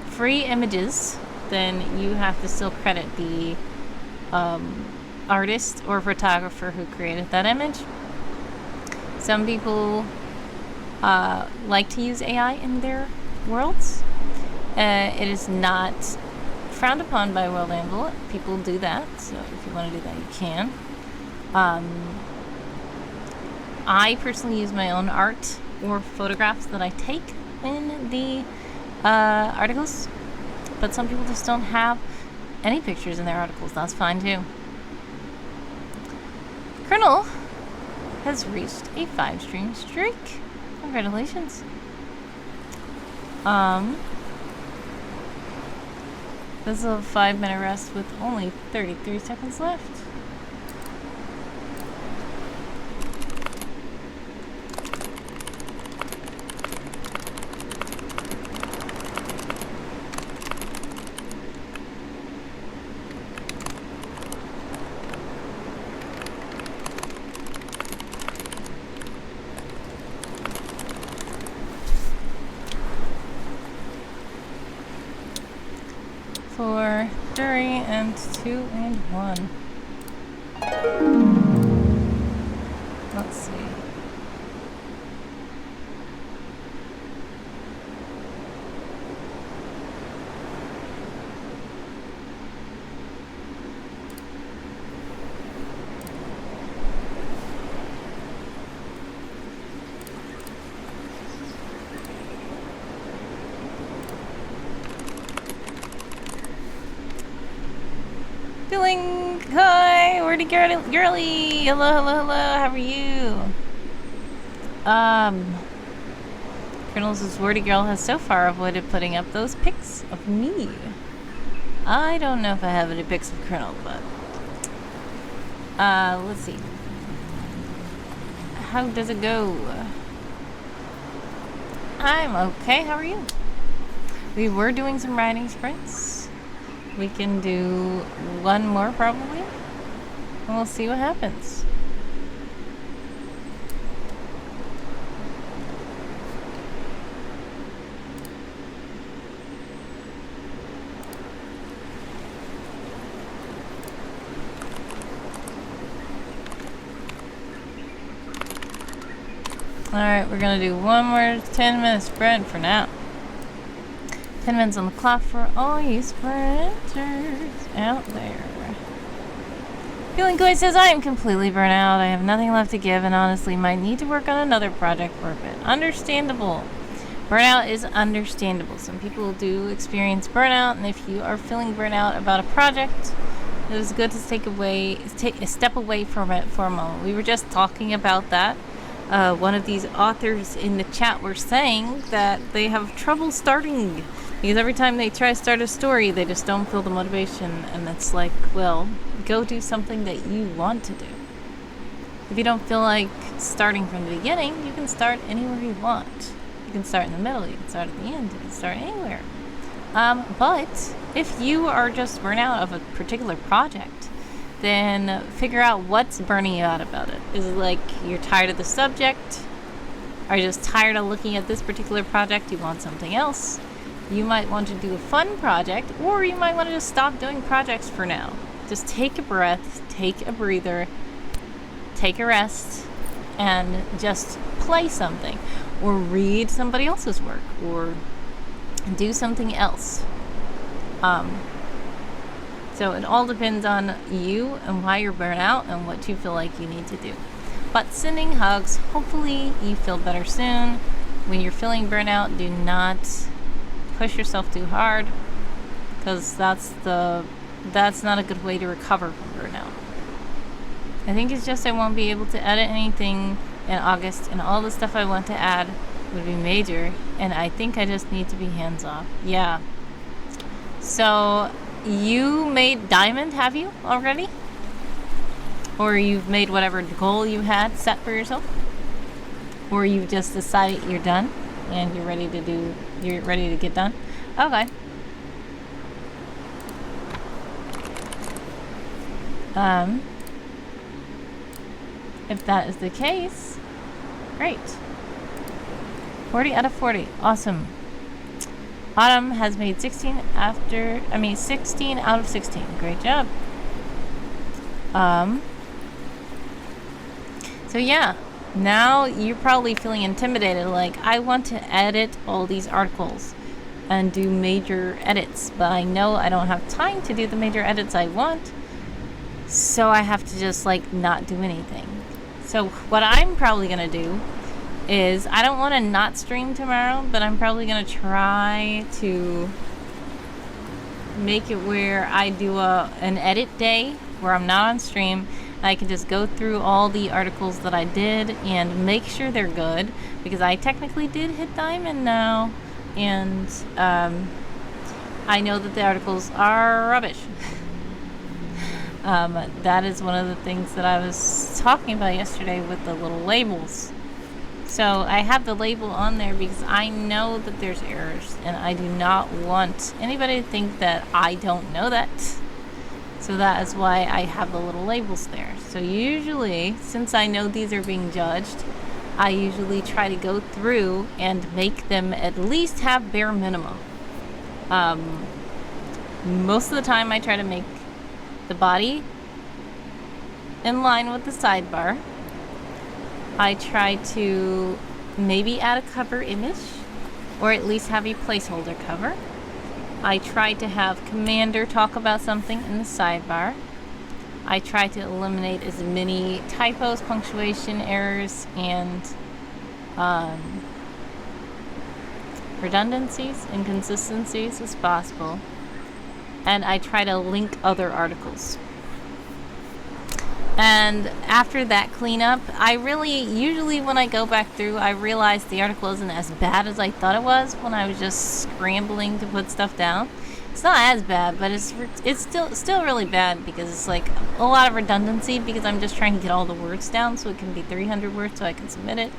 [SPEAKER 1] free images, then you have to still credit the artist or photographer who created that image. Some people like to use AI in their worlds. It is not frowned upon by World Anvil. People do that, so if you want to do that, you can. I personally use my own art or photographs that I take in the articles, but some people just don't have any pictures in their articles. That's fine too. Colonel has reached a 5-stream streak. Congratulations. This is a 5-minute rest with only 33 seconds left. Four, 3, and 2, and 1. Let's see. Feeling hi, where'd girly? Hello, how are you? Colonel's wordy girl has so far avoided putting up those pics of me. I don't know if I have any pics of Colonel, but let's see. How does it go? I'm okay, how are you? We were doing some riding sprints. We can do one more probably, and we'll see what happens. Alright, we're gonna do one more 10-minute sprint for now. 10 minutes on the clock for all you sprinters out there. Feeling good says, I am completely burnt out. I have nothing left to give and honestly might need to work on another project for a bit. Understandable. Burnout is understandable. Some people do experience burnout, and if you are feeling burnt out about a project, it is good to take a step away from it for a moment. We were just talking about that. One of these authors in the chat were saying that they have trouble starting because every time they try to start a story, they just don't feel the motivation. And it's like, well, go do something that you want to do. If you don't feel like starting from the beginning, you can start anywhere you want. You can start in the middle, you can start at the end, you can start anywhere. But if you are just burnt out of a particular project, then figure out what's burning you out about it. Is it like you're tired of the subject? Are you just tired of looking at this particular project? You want something else? You might want to do a fun project, or you might want to just stop doing projects for now. Just take a breath, take a breather, take a rest, and just play something, or read somebody else's work, or do something else. So it all depends on you and why you're burnt out and what you feel like you need to do. But sending hugs. Hopefully you feel better soon. When you're feeling burnout, do not push yourself too hard, because that's not a good way to recover from burnout. I think it's just I won't be able to edit anything in August, and all the stuff I want to add would be major, and I think I just need to be hands off. Yeah. So you made diamond, have you already? Or you've made whatever goal you had set for yourself? Or you've just decided you're done and you're ready to get done? Okay. If that is the case, great. 40 out of 40. Awesome. Autumn has made 16 out of 16. Great job. So yeah, now you're probably feeling intimidated, like, I want to edit all these articles and do major edits, but I know I don't have time to do the major edits I want, so I have to just like not do anything. So what I'm probably gonna do is, I don't want to not stream tomorrow, but I'm probably gonna try to make it where I do an edit day where I'm not on stream. I can just go through all the articles that I did and make sure they're good, because I technically did hit diamond now, and I know that the articles are rubbish. That is one of the things that I was talking about yesterday with the little labels. So I have the label on there because I know that there's errors, and I do not want anybody to think that I don't know that. So that is why I have the little labels there. So usually, since I know these are being judged, I usually try to go through and make them at least have bare minimum. Most of the time I try to make the body in line with the sidebar. I try to maybe add a cover image, or at least have a placeholder cover. I try to have Commander talk about something in the sidebar. I try to eliminate as many typos, punctuation errors, and redundancies, inconsistencies as possible. And I try to link other articles. And after that cleanup, usually when I go back through, I realize the article isn't as bad as I thought it was when I was just scrambling to put stuff down. It's not as bad, but it's still really bad, because it's like a lot of redundancy, because I'm just trying to get all the words down so it can be 300 words so I can submit it.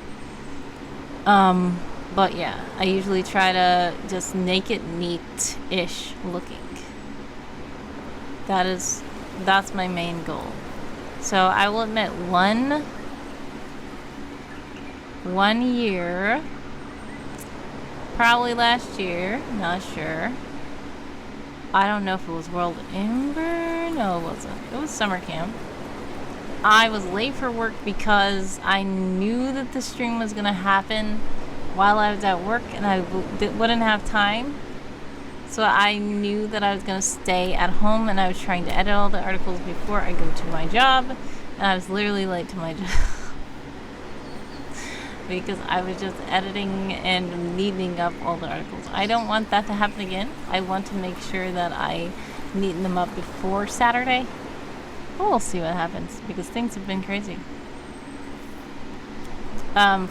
[SPEAKER 1] But yeah, I usually try to just make it neat-ish looking. That's my main goal. So I will admit, one year, probably last year, not sure. I don't know if it was World Ember. No, it wasn't. It was summer camp. I was late for work because I knew that the stream was going to happen while I was at work, and I wouldn't have time. So I knew that I was going to stay at home, and I was trying to edit all the articles before I go to my job, and I was literally late to my job because I was just editing and neatening up all the articles. I don't want that to happen again. I want to make sure that I neaten them up before Saturday. But we'll see what happens, because things have been crazy.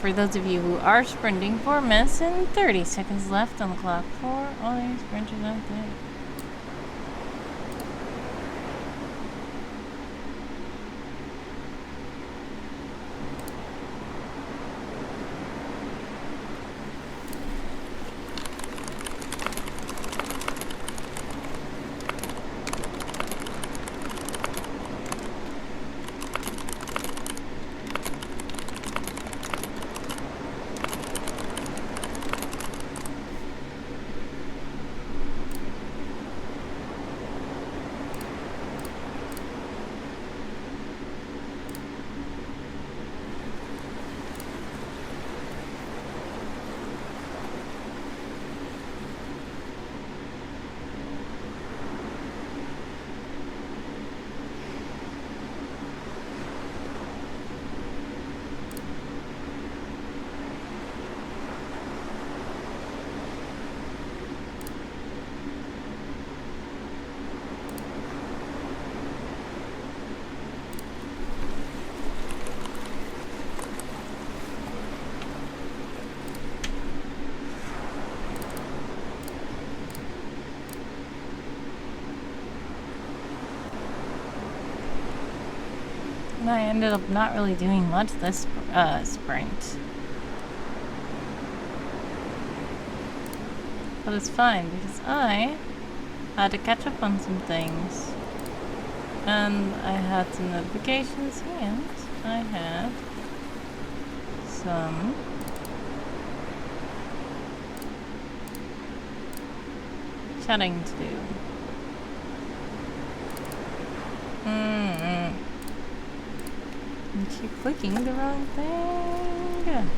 [SPEAKER 1] For those of you who are sprinting, 4 minutes and 30 seconds left on the clock for all these sprinters out there. And I ended up not really doing much this sprint. But it's fine because I had to catch up on some things. And I had some notifications and I had some chatting to do. I keep clicking the wrong thing.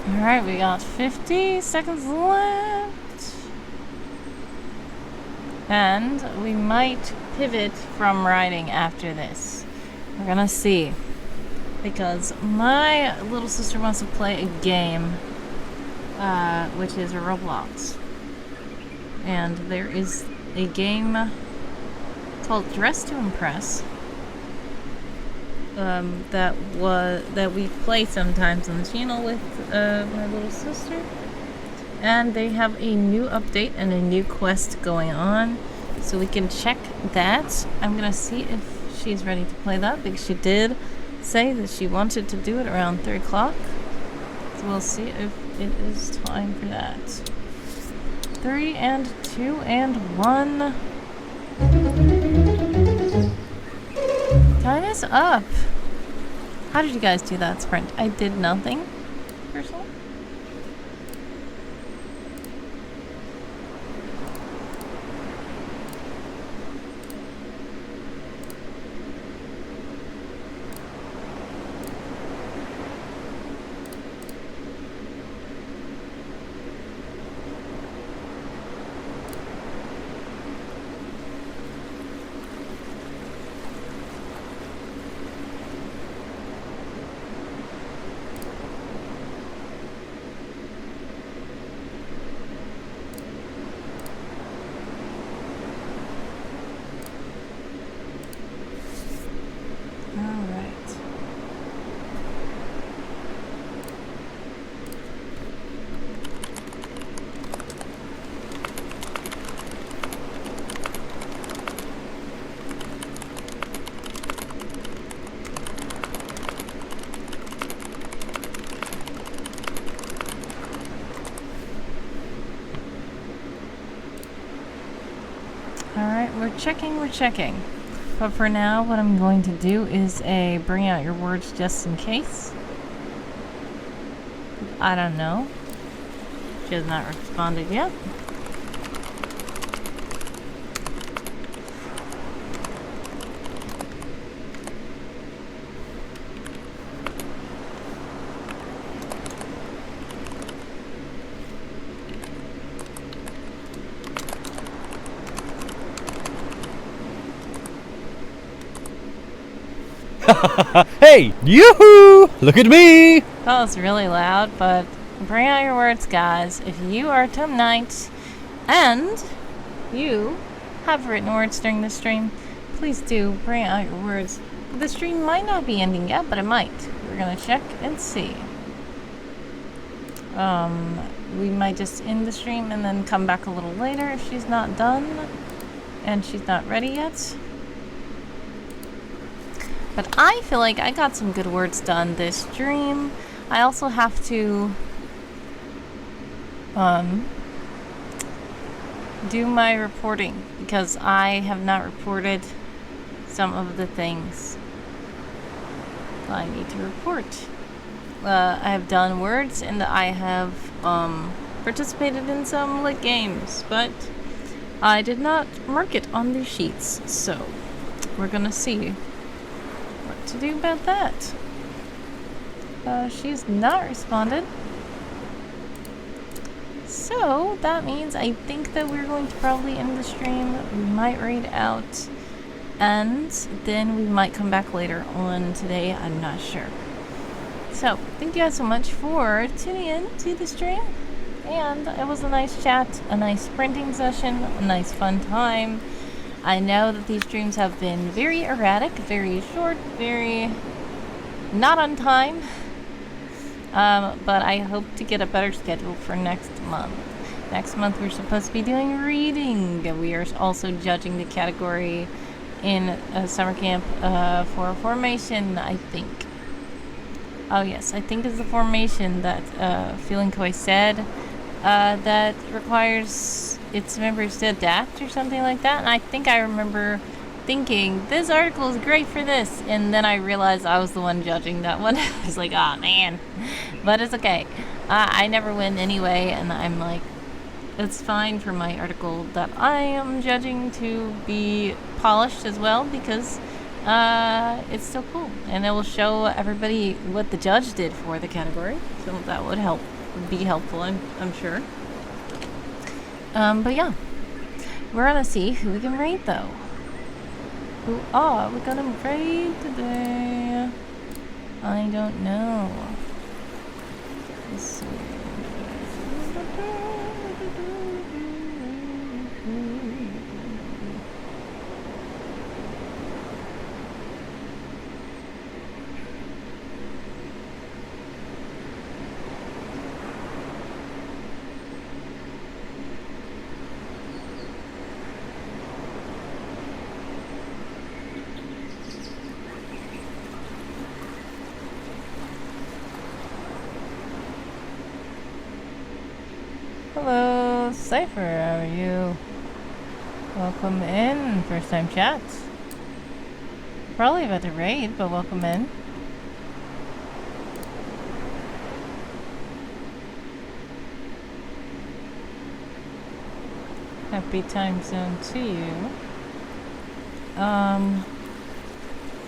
[SPEAKER 1] Alright, we got 50 seconds left. And we might pivot from riding after this. We're gonna see. Because my little sister wants to play a game, which is a Roblox. And there is a game called Dress to Impress. That we play sometimes on the channel with my little sister, and they have a new update and a new quest going on, so we can check that. I'm gonna see if she's ready to play that because she did say that she wanted to do it around 3 o'clock, so we'll see if it is time for that. 3 and 2 and 1. Time is up. How did you guys do that sprint? I did nothing, personally. Alright, we're checking. But for now, what I'm going to do is bring out your words just in case. I don't know. She has not responded yet.
[SPEAKER 2] Hey, yoo-hoo! Look at me!
[SPEAKER 1] That was really loud, but bring out your words, guys. If you are a Tome Knight and you have written words during the stream, please do bring out your words. The stream might not be ending yet, but it might. We're gonna check and see. We might just end the stream and then come back a little later if she's not done and she's not ready yet. But I feel like I got some good words done this stream. I also have to do my reporting because I have not reported some of the things I need to report. I have done words and I have participated in some lit games, but I did not mark it on the sheets, so we're gonna see what to do about that. She's not responded. So that means I think that we're going to probably end the stream. We might raid out and then we might come back later on today. I'm not sure. So thank you guys so much for tuning in to the stream. And it was a nice chat, a nice sprinting session, a nice fun time. I know that these streams have been very erratic, very short, very not on time. But I hope to get a better schedule for next month. Next month we're supposed to be doing reading. We are also judging the category in summer camp for formation, I think. Oh yes, I think it's the formation that Feeling Koi said that requires its members to adapt or something like that. And I think I remember thinking, this article is great for this, and then I realized I was the one judging that one. I was like, oh man, but it's okay. I never win anyway, and I'm like, it's fine for my article that I am judging to be polished as well, because it's still cool, and it will show everybody what the judge did for the category, so that would be helpful, I'm sure. But yeah, we're gonna see who we can raid though. Who are we gonna raid today? I don't know. Let's see. Hello, Cypher, how are you? Welcome in, first time chat. Probably about to raid, but welcome in. Happy time zone to you.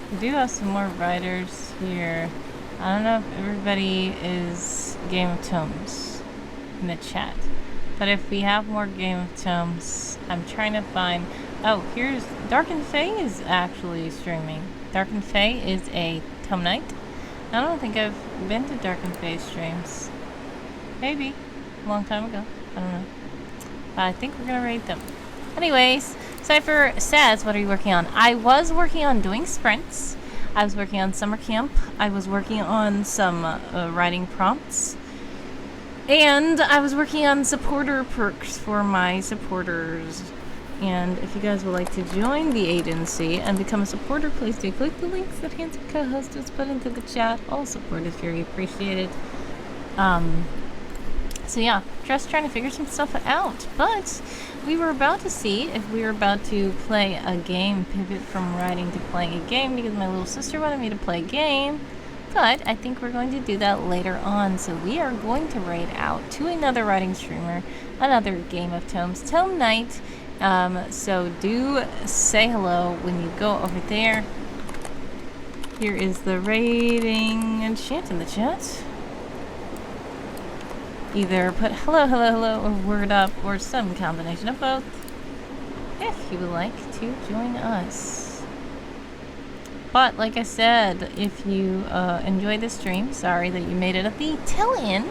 [SPEAKER 1] We do have some more writers here. I don't know if everybody is Game of Tomes in the chat. But if we have more Game of Tomes, I'm trying to find... Oh, here's... Dark and Fae is actually streaming. Dark and Fae is a Tome Knight. I don't think I've been to Dark and Fae streams. Maybe. A long time ago. I don't know. But I think we're gonna raid them. Anyways, Cypher says, what are you working on? I was working on doing sprints. I was working on summer camp. I was working on some writing prompts. And I was working on supporter perks for my supporters. And if you guys would like to join the agency and become a supporter, please do click the links that Handsome Co-host has put into the chat. All support is very appreciated. So yeah, just trying to figure some stuff out. But we were about to see if we were about to play a game, pivot from writing to playing a game, because my little sister wanted me to play a game. But I think we're going to do that later on. So we are going to raid out to another writing streamer, another Game of Tomes, Tome Knight. So do say hello when you go over there. Here is the raiding and chant in the chat. Either put hello, hello, hello, or word up, or some combination of both, if you would like to join us. But like I said, if you enjoyed this stream, sorry that you made it at the tail end.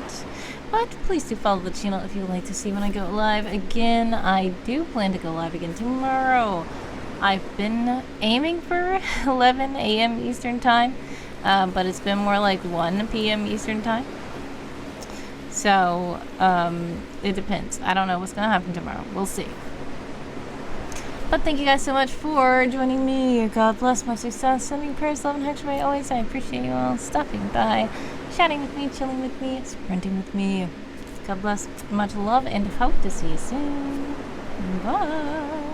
[SPEAKER 1] But please do follow the channel if you would like to see when I go live again. I do plan to go live again tomorrow. I've been aiming for 11 a.m. Eastern time, but it's been more like 1 p.m. Eastern time. So, it depends. I don't know what's going to happen tomorrow. We'll see. But thank you guys so much for joining me. God bless, my success. Sending prayers, love, and hugs your way always. I appreciate you all stopping by, chatting with me, chilling with me, sprinting with me. God bless, much love, and hope to see you soon. Bye.